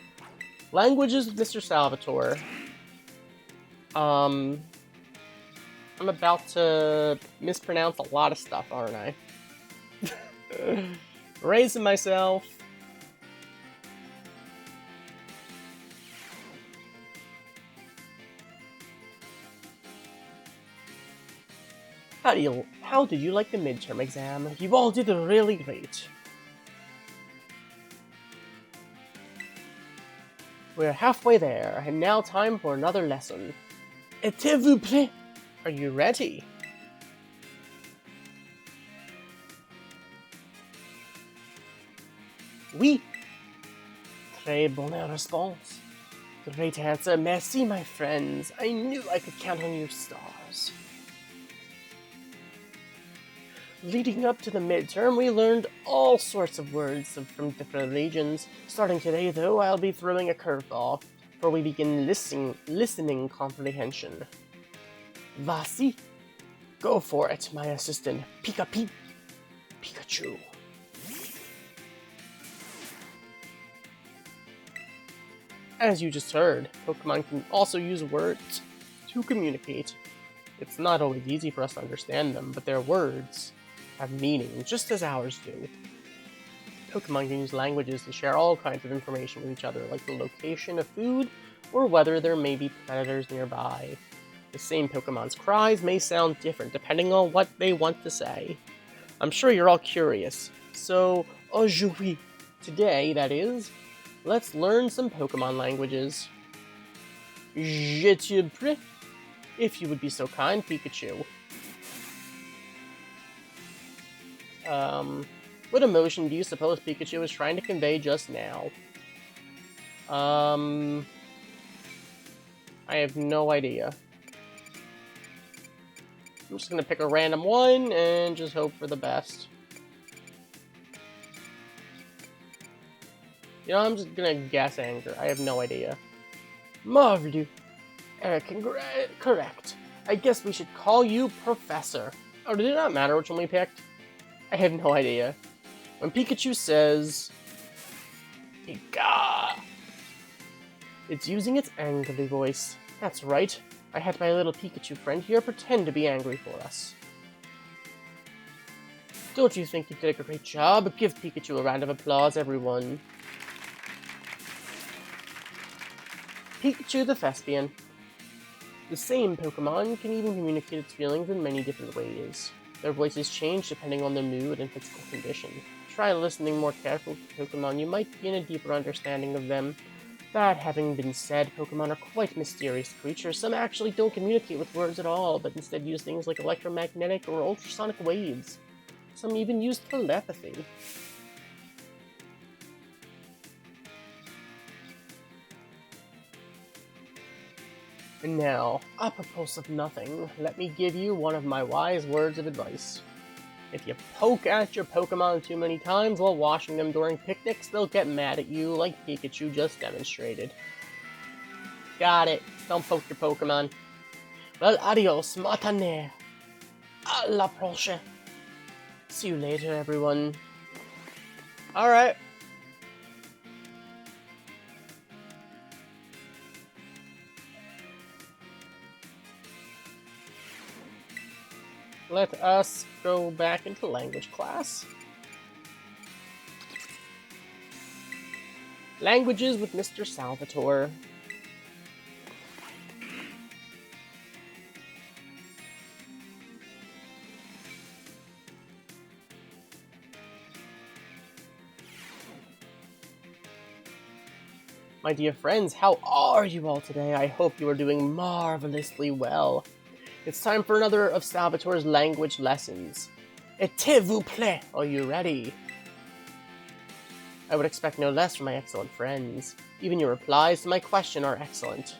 Languages of Mr. Salvatore. I'm about to mispronounce a lot of stuff, aren't I? Raising myself. How did you like the midterm exam? You all did really great. We're halfway there, and now time for another lesson. Êtes-vous prêt? Are you ready? Oui. Très bonne réponse. Great answer. Merci, my friends. I knew I could count on your stars. Leading up to the midterm, we learned all sorts of words from different regions. Starting today, though, I'll be throwing a curveball, for we begin listening comprehension. Vas-y. Go for it, my assistant. Pikachu. As you just heard, Pokemon can also use words to communicate. It's not always easy for us to understand them, but their words have meaning, just as ours do. Pokemon can use languages to share all kinds of information with each other, like the location of food, or whether there may be predators nearby. The same Pokemon's cries may sound different depending on what they want to say. I'm sure you're all curious. So, aujourd'hui, today, that is, let's learn some Pokemon languages. Je te prie, if you would be so kind, Pikachu. What emotion do you suppose Pikachu is trying to convey just now? I have no idea. I'm just gonna pick a random one and just hope for the best. You know, I'm just gonna guess anger. I have no idea. Marvelous. Correct. I guess we should call you Professor. Oh, did it not matter which one we picked? I have no idea. When Pikachu says... Pika! It's using its angry voice. That's right. I had my little Pikachu friend here pretend to be angry for us. Don't you think you did a great job? Give Pikachu a round of applause, everyone. Pikachu the Thespian. The same Pokemon can even communicate its feelings in many different ways. Their voices change depending on their mood and physical condition. Try listening more carefully to Pokemon, you might gain a deeper understanding of them. That having been said, Pokemon are quite mysterious creatures. Some actually don't communicate with words at all, but instead use things like electromagnetic or ultrasonic waves. Some even use telepathy. And now, apropos of nothing, let me give you one of my wise words of advice. If you poke at your Pokemon too many times while washing them during picnics, they'll get mad at you like Pikachu just demonstrated. Got it. Don't poke your Pokemon. Well, adios, matane. A la prochaine. See you later, everyone. Alright. Let us go back into language class. Languages with Mr. Salvatore. My dear friends, how are you all today? I hope you are doing marvelously well. It's time for another of Salvatore's language lessons. Et vous plaît, are you ready? I would expect no less from my excellent friends. Even your replies to my question are excellent.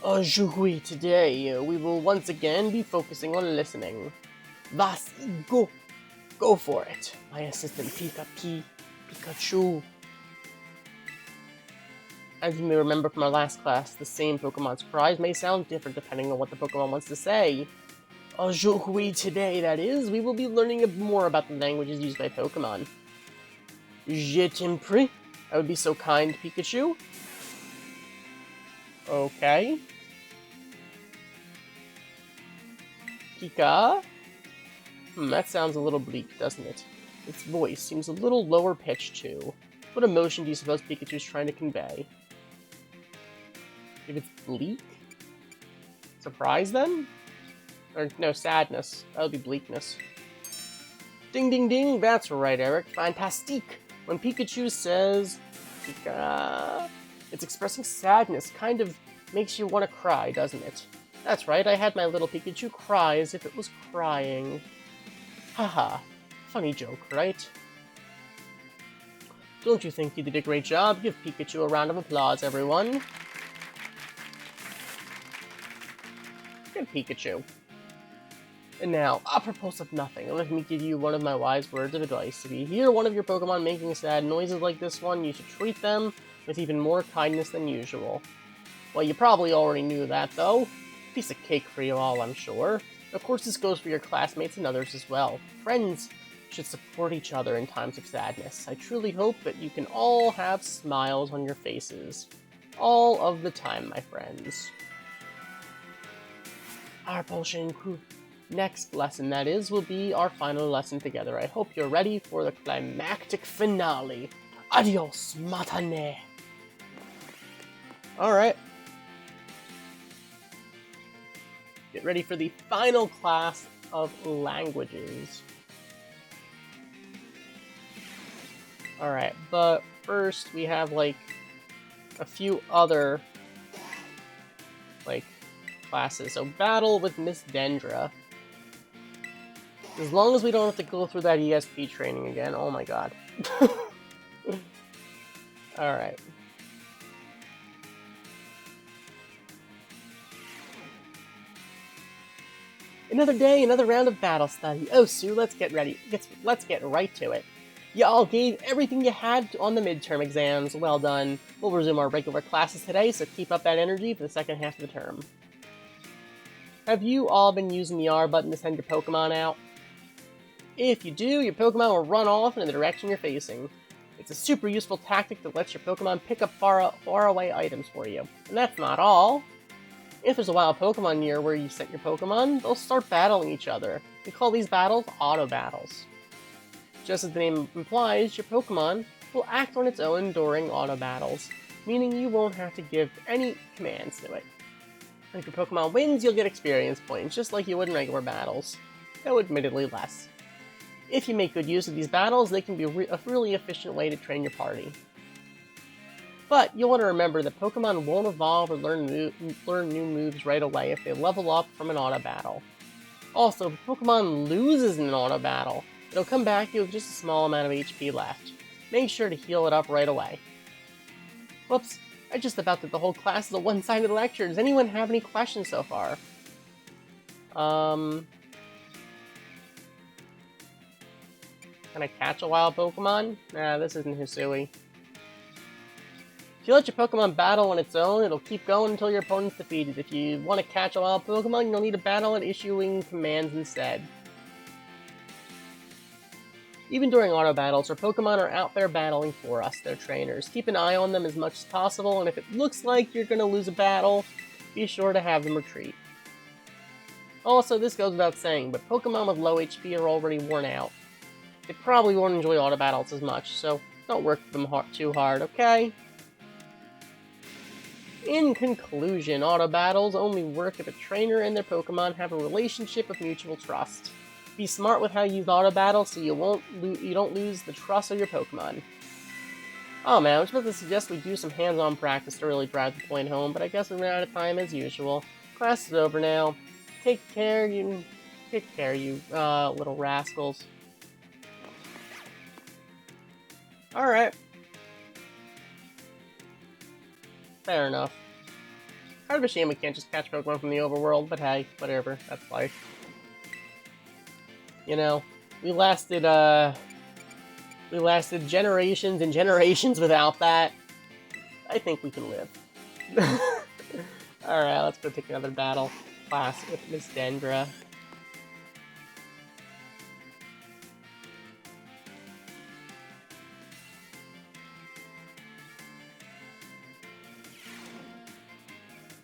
Aujourd'hui, today, we will once again be focusing on listening. Vas-y, go! Go for it, my assistant Pikachu. As you may remember from our last class, the same Pokemon's cries may sound different depending on what the Pokemon wants to say. Aujourd'hui, today, that is, we will be learning more about the languages used by Pokemon. Je t'en prie. I would be so kind, Pikachu. Okay. Pika? That sounds a little bleak, doesn't it? Its voice seems a little lower pitched, too. What emotion do you suppose Pikachu's trying to convey? If it's bleak? Surprise, then? Or, no, sadness. That would be bleakness. Ding, ding, ding. That's right, Eric. Fantastique. When Pikachu says... Pika... It's expressing sadness. Kind of makes you want to cry, doesn't it? That's right. I had my little Pikachu cry as if it was crying. Haha. Funny joke, right? Don't you think you did a great job? Give Pikachu a round of applause, everyone. Good Pikachu. And now, apropos of nothing, let me give you one of my wise words of advice. If you hear one of your Pokemon making sad noises like this one, you should treat them with even more kindness than usual. Well, you probably already knew that, though. Piece of cake for you all, I'm sure. Of course, this goes for your classmates and others as well. Friends should support each other in times of sadness. I truly hope that you can all have smiles on your faces. All of the time, my friends. Our prochaine next lesson, that is, will be our final lesson together. I hope you're ready for the climactic finale. Adios, matane! Alright. get ready for the final class of languages. Alright, but first we have, like, a few other, like, classes. So, battle with Miss Dendra. As long as we don't have to go through that ESP training again. Oh my god. Alright. Another day, another round of battle study. Oh, Sue, let's get ready. Let's get right to it. You all gave everything you had on the midterm exams. Well done. We'll resume our regular classes today, so keep up that energy for the second half of the term. Have you all been using the R button to send your Pokemon out? If you do, your Pokemon will run off in the direction you're facing. It's a super useful tactic that lets your Pokemon pick up far away items for you. And that's not all. If there's a wild Pokemon near where you sent your Pokemon, they'll start battling each other. We call these battles auto battles. Just as the name implies, your Pokemon will act on its own during auto battles, meaning you won't have to give any commands to it. If your Pokemon wins, you'll get experience points, just like you would in regular battles, though admittedly less. If you make good use of these battles, they can be a really efficient way to train your party. But you'll want to remember that Pokemon won't evolve or learn new moves right away if they level up from an auto battle. Also, if a Pokemon loses in an auto battle, it'll come back to you with just a small amount of HP left. Make sure to heal it up right away. Whoops, I just about did the whole class as a one-sided lecture. Does anyone have any questions so far? Can I catch a wild Pokemon? Nah, this isn't Hisui. If you let your Pokemon battle on its own, it'll keep going until your opponent's defeated. If you want to catch a wild Pokemon, you'll need to battle it issuing commands instead. Even during auto battles, our Pokemon are out there battling for us, their trainers. Keep an eye on them as much as possible, and if it looks like you're going to lose a battle, be sure to have them retreat. Also, this goes without saying, but Pokemon with low HP are already worn out. They probably won't enjoy auto battles as much, so don't work them too hard, okay? In conclusion, auto battles only work if a trainer and their Pokemon have a relationship of mutual trust. Be smart with how you use auto battles so you don't lose the trust of your Pokemon. Oh man, I was about to suggest we do some hands-on practice to really drive the point home, but I guess we ran out of time as usual. Class is over now. Take care, you little rascals. Alright. Fair enough. Kind of a shame we can't just catch Pokemon from the overworld, but hey, whatever, that's life. You know, we lasted generations and generations without that. I think we can live. Alright, let's go take another battle class with Miss Dendra.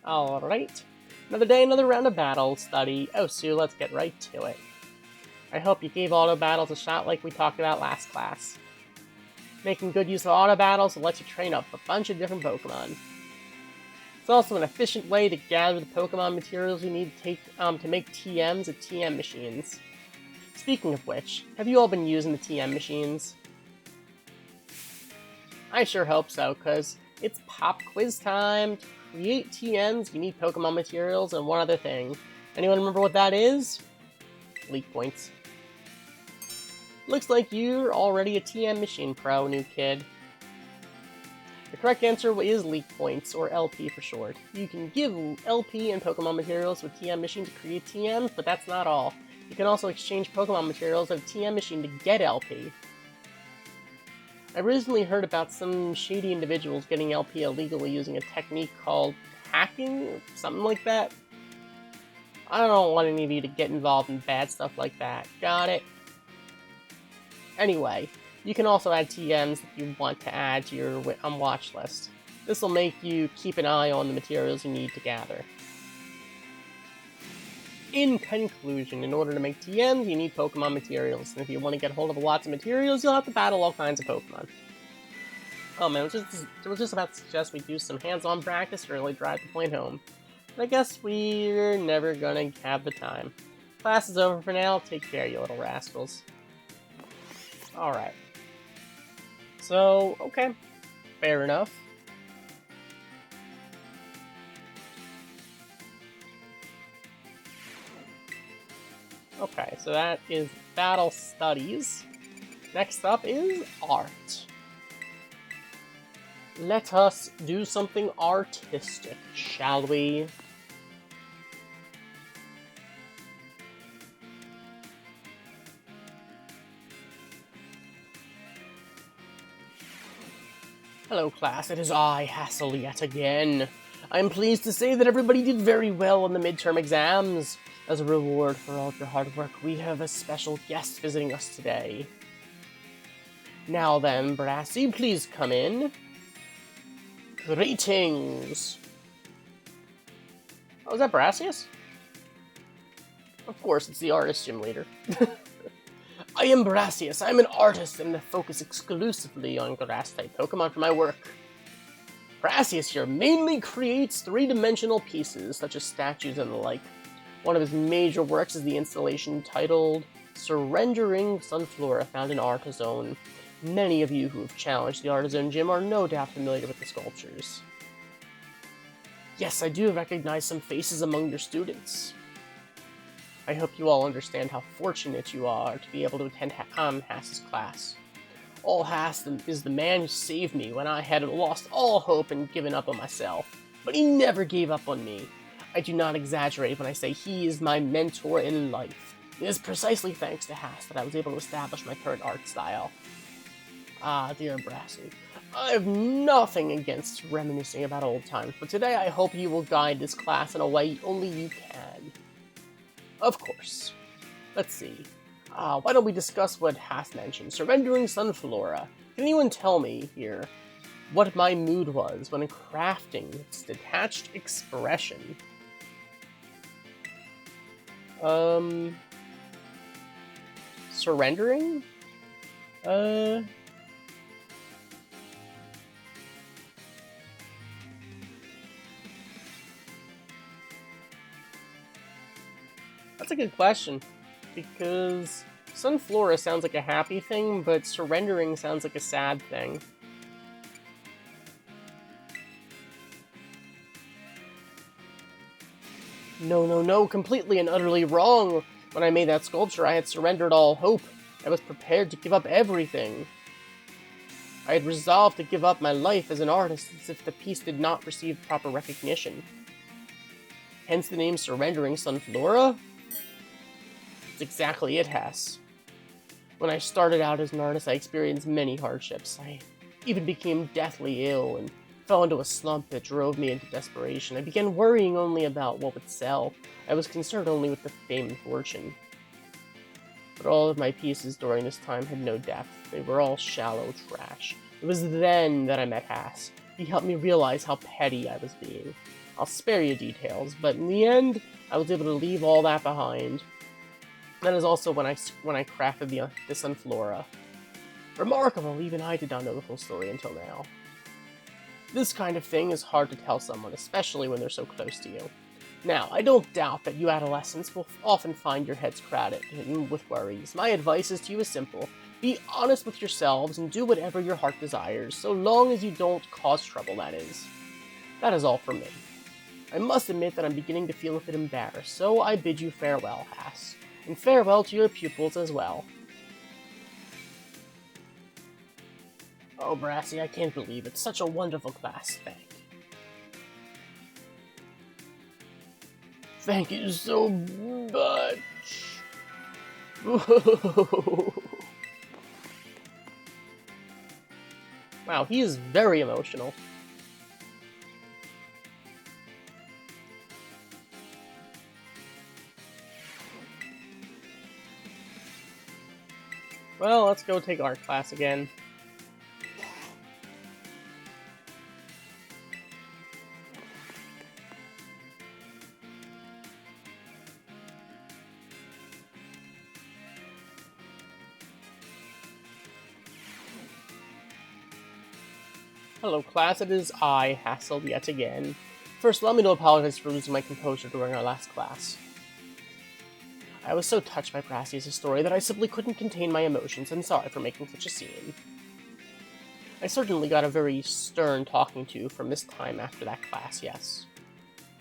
Alright. Another day, another round of battle study. Oh, Sue, let's get right to it. I hope you gave auto battles a shot like we talked about last class. Making good use of auto battles will let you train up a bunch of different Pokemon. It's also an efficient way to gather the Pokemon materials you need to make TMs at TM machines. Speaking of which, have you all been using the TM machines? I sure hope so, because it's pop quiz time. To create TMs, you need Pokemon materials and one other thing. Anyone remember what that is? Leak points. Looks like you're already a TM machine pro, new kid. The correct answer is leak points, or LP for short. You can give LP and Pokemon materials with TM machine to create TMs, but that's not all. You can also exchange Pokemon materials at a TM machine to get LP. I recently heard about some shady individuals getting LP illegally using a technique called hacking, or something like that. I don't want any of you to get involved in bad stuff like that. Got it? Anyway, you can also add TMs if you want to add to your watch list. This will make you keep an eye on the materials you need to gather. In conclusion, in order to make TMs, you need Pokemon materials, and if you want to get hold of lots of materials, you'll have to battle all kinds of Pokemon. Oh man, I was just about to suggest we do some hands-on practice to really drive the point home. I guess we're never gonna have the time. Class is over for now. Take care, you little rascals. Alright. So, okay. Fair enough. Okay, so that is battle studies. Next up is art. Let us do something artistic, shall we? Hello, class. It is I, Hassel, yet again. I am pleased to say that everybody did very well on the midterm exams. As a reward for all of your hard work, we have a special guest visiting us today. Now then, Brassy, please come in. Greetings! Oh, is that Brassius? Of course, it's the artist gym leader. I am Brassius. I'm an artist and focus exclusively on grass-type Pokemon for my work. Brassius here mainly creates three-dimensional pieces, such as statues and the like. One of his major works is the installation titled Surrendering Sunflora, found in Artazone. Many of you who have challenged the Artazone gym are no doubt familiar with the sculptures. Yes, I do recognize some faces among your students. I hope you all understand how fortunate you are to be able to attend Hass's class. All Hass is the man who saved me when I had lost all hope and given up on myself. But he never gave up on me. I do not exaggerate when I say he is my mentor in life. It is precisely thanks to Hass that I was able to establish my current art style. Ah, dear Brassy, I have nothing against reminiscing about old times, but today I hope you will guide this class in a way only you can. Of course. Let's see. Why don't we discuss what Hass mentioned? Surrendering Sunflora. Can anyone tell me here what my mood was when crafting its detached expression? Surrendering? That's a good question, because Sunflora sounds like a happy thing, but surrendering sounds like a sad thing. No, completely and utterly wrong. When I made that sculpture, I had surrendered all hope. I was prepared to give up everything. I had resolved to give up my life as an artist as if the piece did not receive proper recognition. Hence the name Surrendering Sunflora? It's exactly it, Hass. When I started out as an artist, I experienced many hardships. I even became deathly ill and fell into a slump that drove me into desperation. I began worrying only about what would sell. I was concerned only with the fame and fortune. But all of my pieces during this time had no depth. They were all shallow trash. It was then that I met Hass. He helped me realize how petty I was being. I'll spare you details, but in the end, I was able to leave all that behind. That is also when I crafted the Sunflora. Remarkable, even I did not know the full story until now. This kind of thing is hard to tell someone, especially when they're so close to you. Now, I don't doubt that you adolescents will often find your heads crowded with worries. My advice is to you is simple. Be honest with yourselves and do whatever your heart desires, so long as you don't cause trouble, that is. That is all from me. I must admit that I'm beginning to feel a bit embarrassed, so I bid you farewell, Hass. And farewell to your pupils as well. Oh, Brassy, I can't believe it. Such a wonderful class. Thank you so much. Wow, he is very emotional. Well, let's go take art class again. Hello class, it is I, Hassel, yet again. First, allow me to apologize for losing my composure during our last class. I was so touched by Brassius' story that I simply couldn't contain my emotions, and sorry for making such a scene. I certainly got a very stern talking to from this time after that class, yes.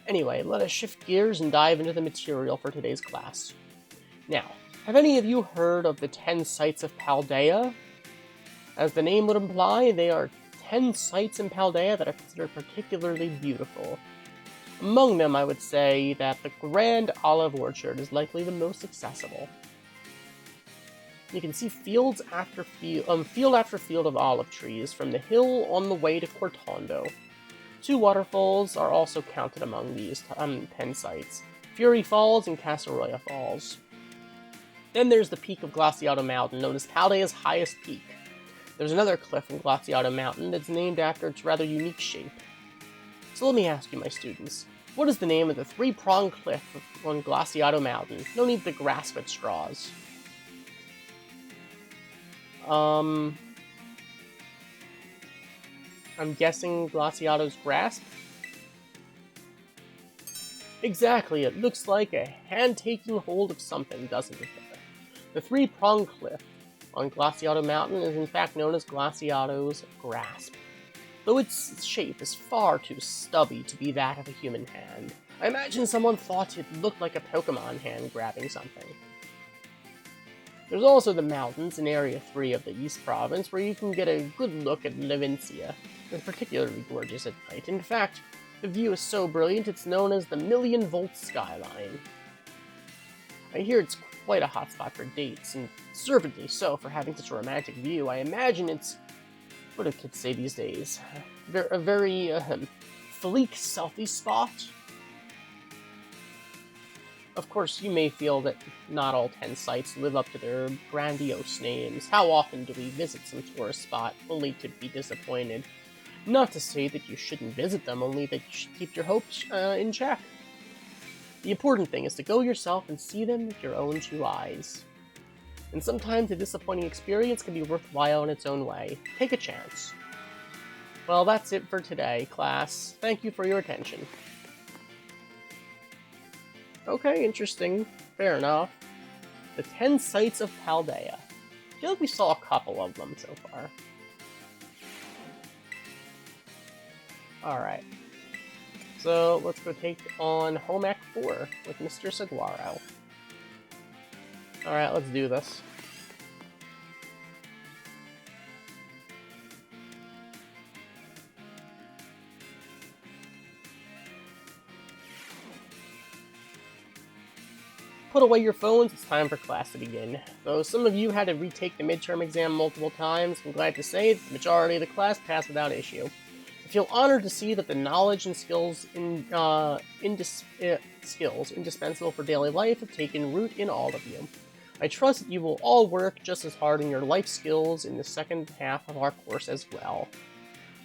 Anyway, let us shift gears and dive into the material for today's class. Now, have any of you heard of the 10 sites of Paldea? As the name would imply, they are 10 sites in Paldea that are considered particularly beautiful. Among them, I would say that the Grand Olive Orchard is likely the most accessible. You can see field after field of olive trees from the hill on the way to Cortondo. 2 waterfalls are also counted among these 10 sites, Fury Falls and Casaroya Falls. Then there's the peak of Glaciato Mountain, known as Paldea's highest peak. There's another cliff in Glaciato Mountain that's named after its rather unique shape. So let me ask you, my students, what is the name of the 3-pronged cliff on Glaciato Mountain? No need to grasp at straws. I'm guessing Glaciato's Grasp? Exactly, it looks like a hand taking hold of something, doesn't it? The 3-pronged cliff on Glaciato Mountain is in fact known as Glaciato's Grasp. Though its shape is far too stubby to be that of a human hand, I imagine someone thought it looked like a Pokemon hand grabbing something. There's also the mountains in Area 3 of the East Province, where you can get a good look at Levincia. It's particularly gorgeous at night. In fact, the view is so brilliant it's known as the Million-Volt Skyline. I hear it's quite a hotspot for dates, and deservedly so for having such a romantic view. I imagine it's, what do kids say these days, a very fleek selfie spot. Of course, you may feel that not all 10 sites live up to their grandiose names. How often do we visit some tourist spot only to be disappointed? Not to say that you shouldn't visit them, only that you should keep your hopes in check. The important thing is to go yourself and see them with your own 2 eyes. And sometimes a disappointing experience can be worthwhile in its own way. Take a chance. Well, that's it for today, class. Thank you for your attention. Okay, interesting. Fair enough. The 10 sites of Paldea. I feel like we saw a couple of them so far. Alright. So, let's go take on Home Ec 4 with Mr. Saguaro. Alright, let's do this. Put away your phones, it's time for class to begin. Though some of you had to retake the midterm exam multiple times, I'm glad to say that the majority of the class passed without issue. I feel honored to see that the knowledge and skills indispensable for daily life have taken root in all of you. I trust that you will all work just as hard in your life skills in the second half of our course as well.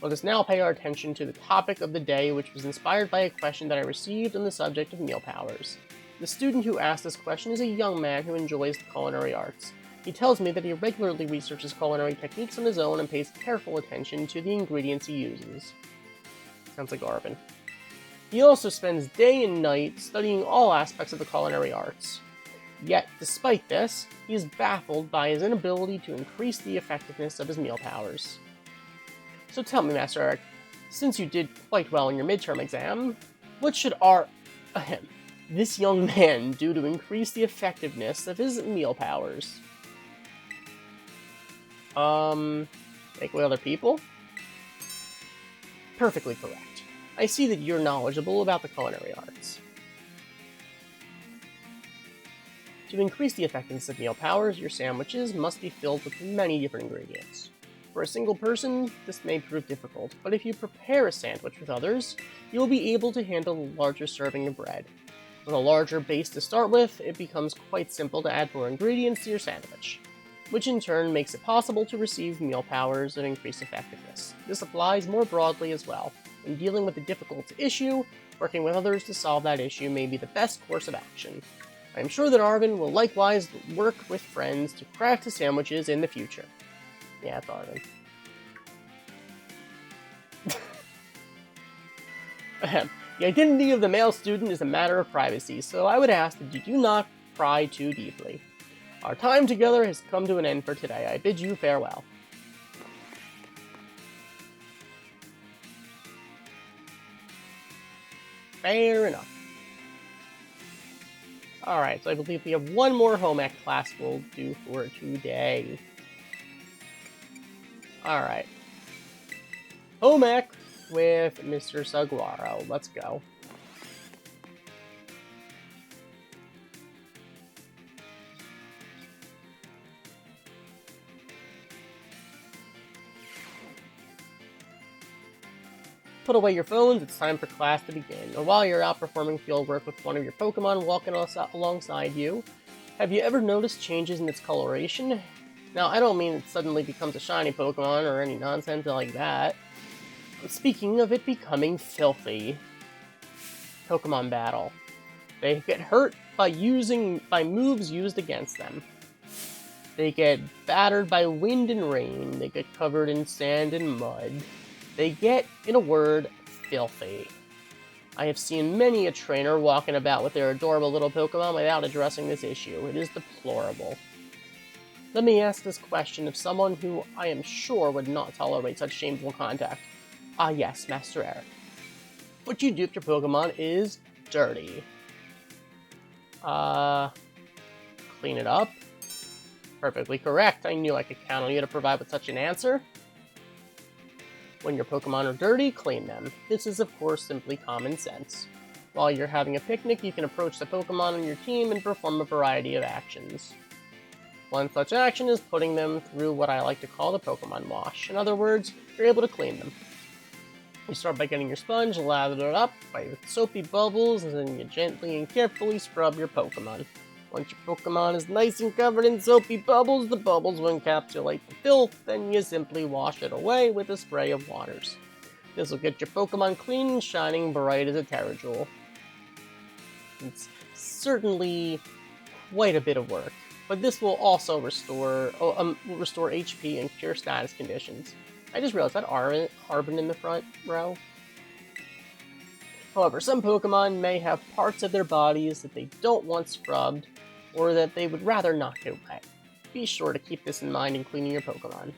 Let us now pay our attention to the topic of the day, which was inspired by a question that I received on the subject of meal powers. The student who asked this question is a young man who enjoys the culinary arts. He tells me that he regularly researches culinary techniques on his own and pays careful attention to the ingredients he uses. Sounds like Arvin. He also spends day and night studying all aspects of the culinary arts. Yet, despite this, he is baffled by his inability to increase the effectiveness of his meal powers. So tell me, Master Eric, since you did quite well in your midterm exam, what should this young man do to increase the effectiveness of his meal powers? Make with other people? Perfectly correct. I see that you're knowledgeable about the culinary arts. To increase the effectiveness of meal powers, your sandwiches must be filled with many different ingredients. For a single person, this may prove difficult, but if you prepare a sandwich with others, you will be able to handle a larger serving of bread. With a larger base to start with, it becomes quite simple to add more ingredients to your sandwich, which in turn makes it possible to receive meal powers and increase effectiveness. This applies more broadly as well. In dealing with a difficult issue, working with others to solve that issue may be the best course of action. I am sure that Arvin will likewise work with friends to craft his sandwiches in the future. Yeah, it's Arvin. The identity of the male student is a matter of privacy, so I would ask that you do not pry too deeply. Our time together has come to an end for today. I bid you farewell. Fair enough. Alright, so I believe we have one more home ec class we'll do for today. Alright. Home ec with Mr. Saguaro. Let's go. Put away your phones, it's time for class to begin. Or while you're out performing fieldwork with one of your Pokemon walking alongside you, have you ever noticed changes in its coloration? Now, I don't mean it suddenly becomes a shiny Pokemon or any nonsense like that. I'm speaking of it becoming filthy. Pokemon battle. They get hurt by moves used against them. They get battered by wind and rain. They get covered in sand and mud. They get, in a word, filthy. I have seen many a trainer walking about with their adorable little Pokemon without addressing this issue. It is deplorable. Let me ask this question of someone who I am sure would not tolerate such shameful contact. Ah yes, Master Eric. What you do with your Pokemon is dirty. Clean it up? Perfectly correct. I knew I could count on you to provide with such an answer. When your Pokemon are dirty, clean them. This is, of course, simply common sense. While you're having a picnic, you can approach the Pokemon on your team and perform a variety of actions. One such action is putting them through what I like to call the Pokemon wash. In other words, you're able to clean them. You start by getting your sponge, lather it up by soapy bubbles, and then you gently and carefully scrub your Pokemon. Once your Pokemon is nice and covered in soapy bubbles, the bubbles will encapsulate the filth, then you simply wash it away with a spray of waters. This will get your Pokemon clean and shining bright as a Terrajewel. It's certainly quite a bit of work, but this will also restore HP and cure status conditions. I just realized that Arbin in the front row. However, some Pokemon may have parts of their bodies that they don't want scrubbed, or that they would rather not get wet. Be sure to keep this in mind in cleaning your Pokemon.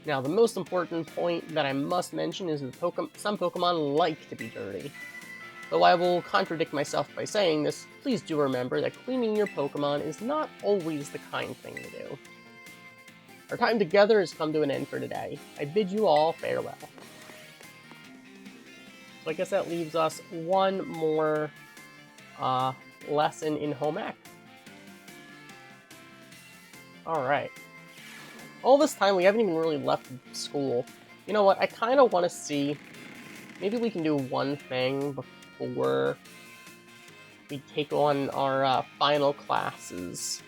Now, the most important point that I must mention is that some Pokemon like to be dirty. Though I will contradict myself by saying this, please do remember that cleaning your Pokemon is not always the kind thing to do. Our time together has come to an end for today. I bid you all farewell. So I guess that leaves us one more lesson in home ec. Alright. All this time, we haven't even really left school. You know what? I kind of want to see... Maybe we can do one thing before we take on our final classes.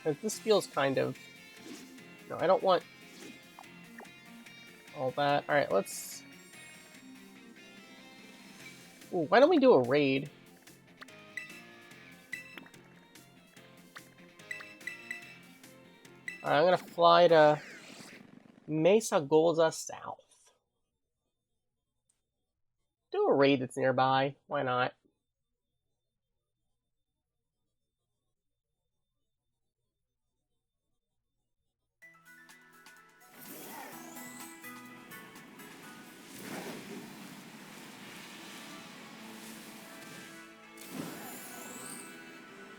Because this feels kind of... No, I don't want all that. Alright, let's... Ooh, why don't we do a raid? Alright, I'm gonna fly to Mesa Golza South. Do a raid that's nearby. Why not?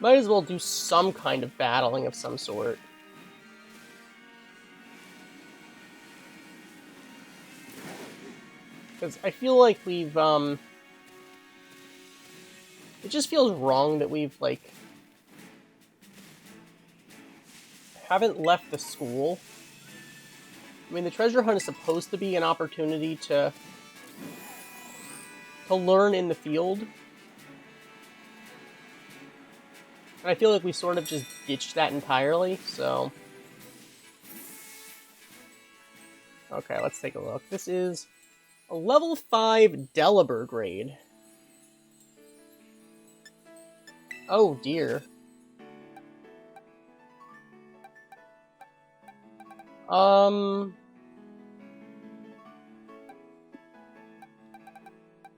Might as well do some kind of battling of some sort. Because I feel like we've, it just feels wrong that we've, like, haven't left the school. I mean, the treasure hunt is supposed to be an opportunity to learn in the field. And I feel like we sort of just ditched that entirely, so... Okay, let's take a look. This is a level 5 Delibird grade. Oh dear.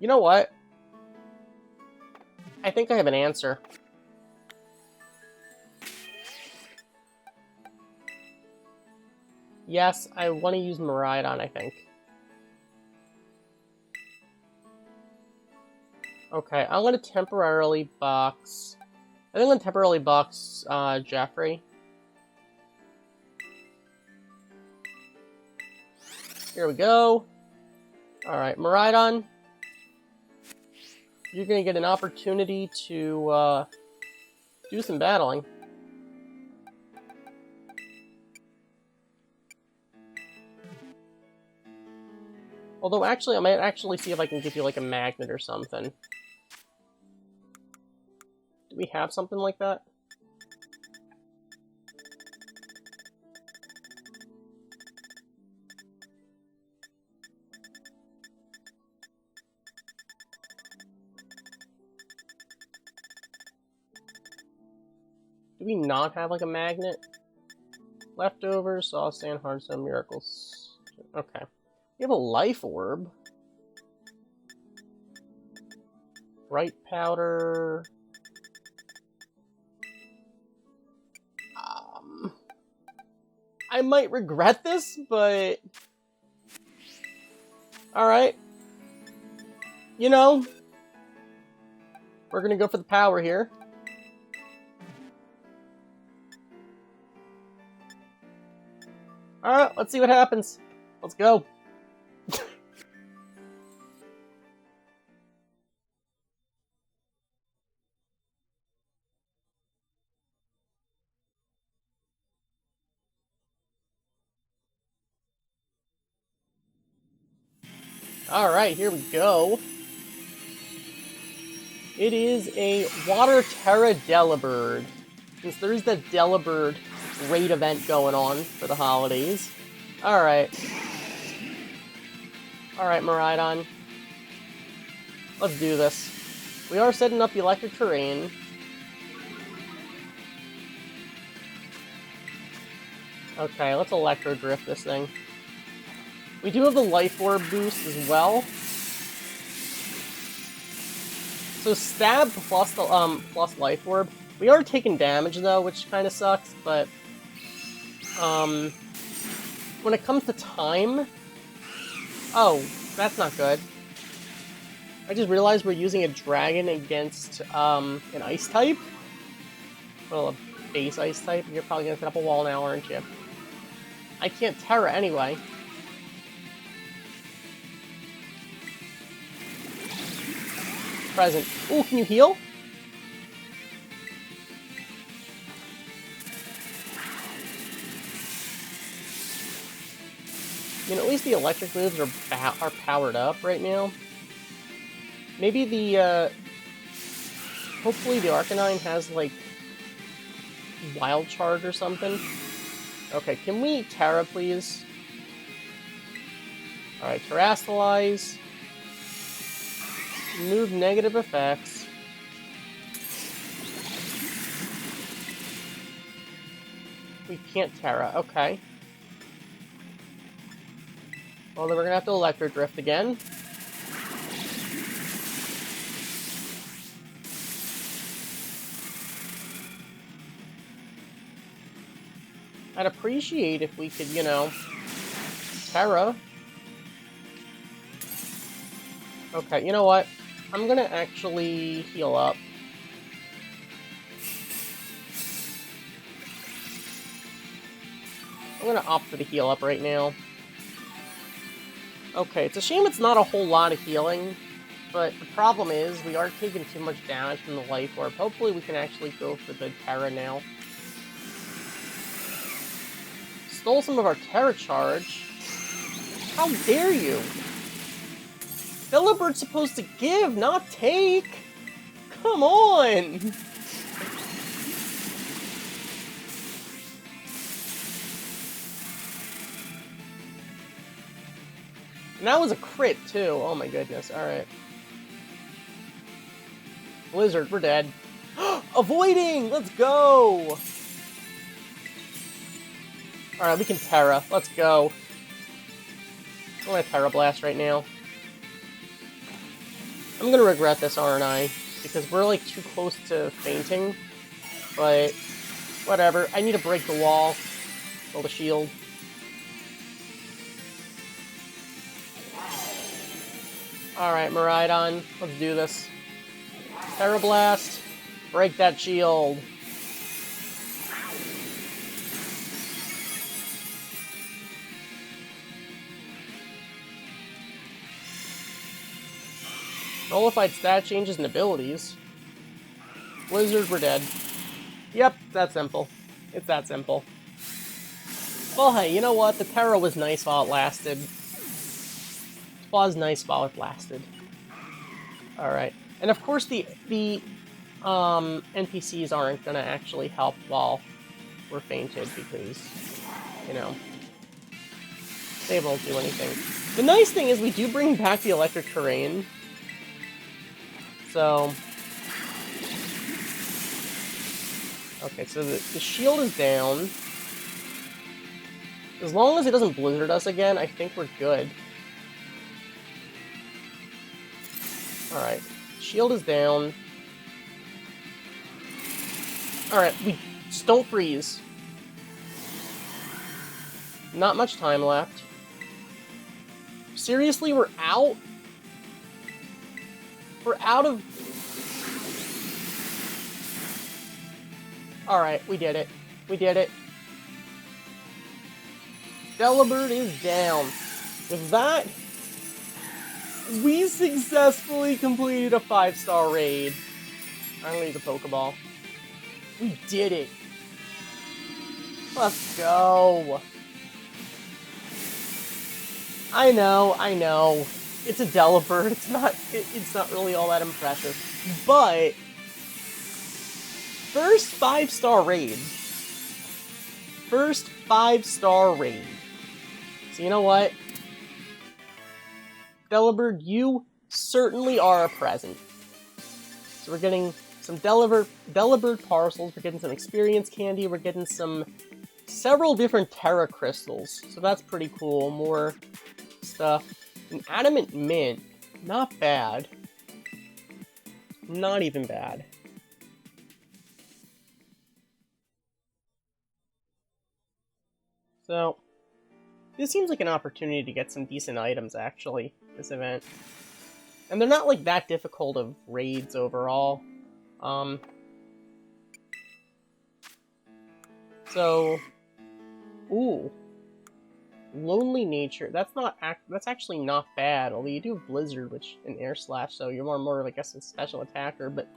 You know what? I think I have an answer. Yes, I want to use Miraidon, I think. Okay, I'm going to temporarily box... I think I'm going to temporarily box Jeffrey. Here we go. Alright, Miraidon. You're going to get an opportunity to do some battling. Although, actually, I might actually see if I can give you, like, a magnet or something. Do we have something like that? Do we not have, like, a magnet? Leftovers, Saw Sand, Hardstone, Miracles. Okay. We have a life orb. Bright powder. I might regret this, but... Alright. You know, we're gonna go for the power here. Alright, let's see what happens. Let's go. Alright, here we go. It is a Water Terra Delibird. Since there's the Delibird raid event going on for the holidays. Alright. Alright, Miraidon. Let's do this. We are setting up electric terrain. Okay, let's Electro Drift this thing. We do have the Life Orb boost as well. So Stab plus the plus Life Orb. We are taking damage though, which kind of sucks, but when it comes to time... Oh, that's not good. I just realized we're using a dragon against an ice type. Well, a base ice type. You're probably gonna set up a wall now, aren't you? I can't Terra anyway. Present. Ooh, can you heal? I mean, at least the electric moves are powered up right now. Maybe the, hopefully the Arcanine has, like, Wild Charge or something. Okay, can we Terra, please? Alright, Terrastalize. Remove negative effects. We can't Terra, okay. Well, then we're gonna have to Electro Drift again. I'd appreciate if we could, you know, Terra. Okay, you know what? I'm gonna actually heal up. I'm gonna opt for the heal up right now. Okay, it's a shame it's not a whole lot of healing, but the problem is we are taking too much damage from the Life Orb. Hopefully we can actually go for the Terra now. Stole some of our Terra Charge. How dare you? Delibird's supposed to give, not take! Come on! And that was a crit, too. Oh my goodness, alright. Blizzard, we're dead. Avoiding! Let's go! Alright, we can Terra. Let's go. I'm gonna Terra Blast right now. I'm gonna regret this, aren't I? Because we're like too close to fainting. But whatever. I need to break the wall. Build a shield. Alright, Miraidon. Let's do this. Terra Blast. Break that shield. Nullified stat changes and abilities. Blizzard, we're dead. Yep, that's simple. It's that simple. Well, hey, you know what? The Terra was nice while it lasted. It was nice while it lasted. Alright. And of course the NPCs aren't gonna actually help while we're fainted because, you know, they won't do anything. The nice thing is we do bring back the electric terrain. So... Okay, so the shield is down. As long as it doesn't blizzard us again, I think we're good. Alright, shield is down. Alright, we just don't freeze. Not much time left. Seriously, we're out? We're out of... Alright, we did it. We did it. Delibird is down. With that, we successfully completed a 5-star raid. I'm gonna use a Pokeball. We did it. Let's go. I know. It's a Delibird. It's not really all that impressive. But first 5-star raid. First 5-star raid. So you know what? Delibird, you certainly are a present. So we're getting some Delibird parcels, we're getting some experience candy, we're getting several different Terra crystals. So that's pretty cool. More stuff. An adamant mint. Not bad. Not even bad. So, this seems like an opportunity to get some decent items, actually, this event. And they're not, like, that difficult of raids overall. So... Ooh. Lonely Nature. That's actually not bad, although you do have Blizzard, which an Air Slash, so you're more, I guess, a special attacker, but,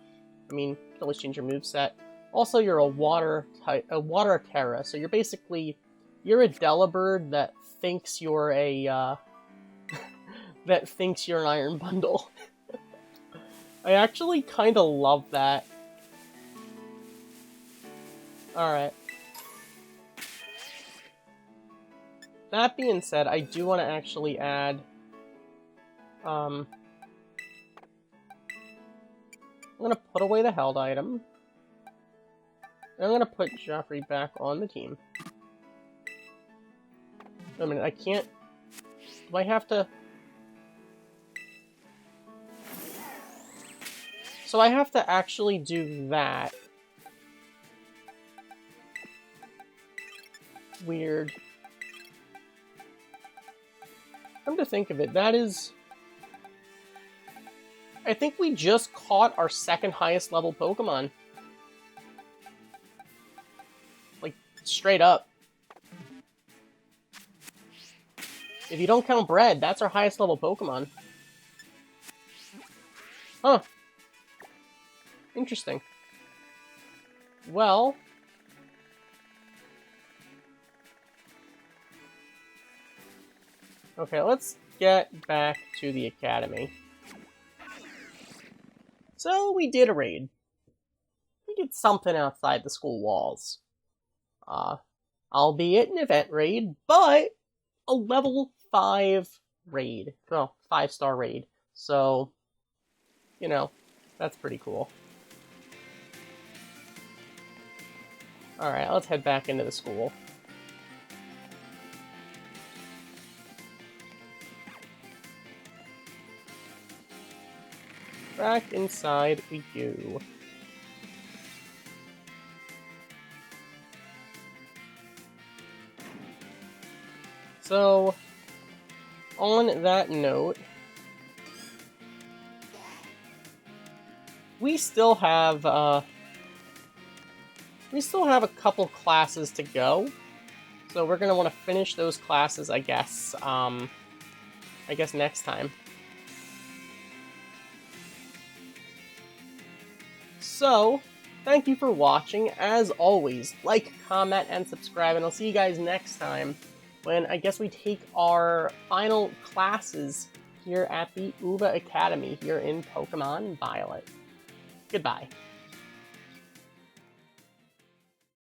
I mean, you can always change your moveset. Also, you're a Water Terra, so you're basically... You're a Delibird that thinks you're a, that thinks you're an Iron Bundle. I actually kind of love that. Alright. That being said, I do want to actually add... I'm going to put away the held item. And I'm going to put Joffrey back on the team. Wait a minute, I can't... Do I have to... So I have to actually do that. Weird. Come to think of it, that is... I think we just caught our second highest level Pokemon. Like, straight up. If you don't count Bread, that's our highest level Pokemon. Huh. Interesting. Well... Okay, let's get back to the Academy. So, we did a raid. We did something outside the school walls. Albeit an event raid, but a level 5 raid. Well, 5-star raid. So, you know, that's pretty cool. Alright, let's head back into the school. back inside you. So, on that note, we still have a couple classes to go. So we're gonna want to finish those classes, I guess next time. So, thank you for watching. As always, like, comment, and subscribe, and I'll see you guys next time when I guess we take our final classes here at the UVA Academy here in Pokemon Violet. Goodbye.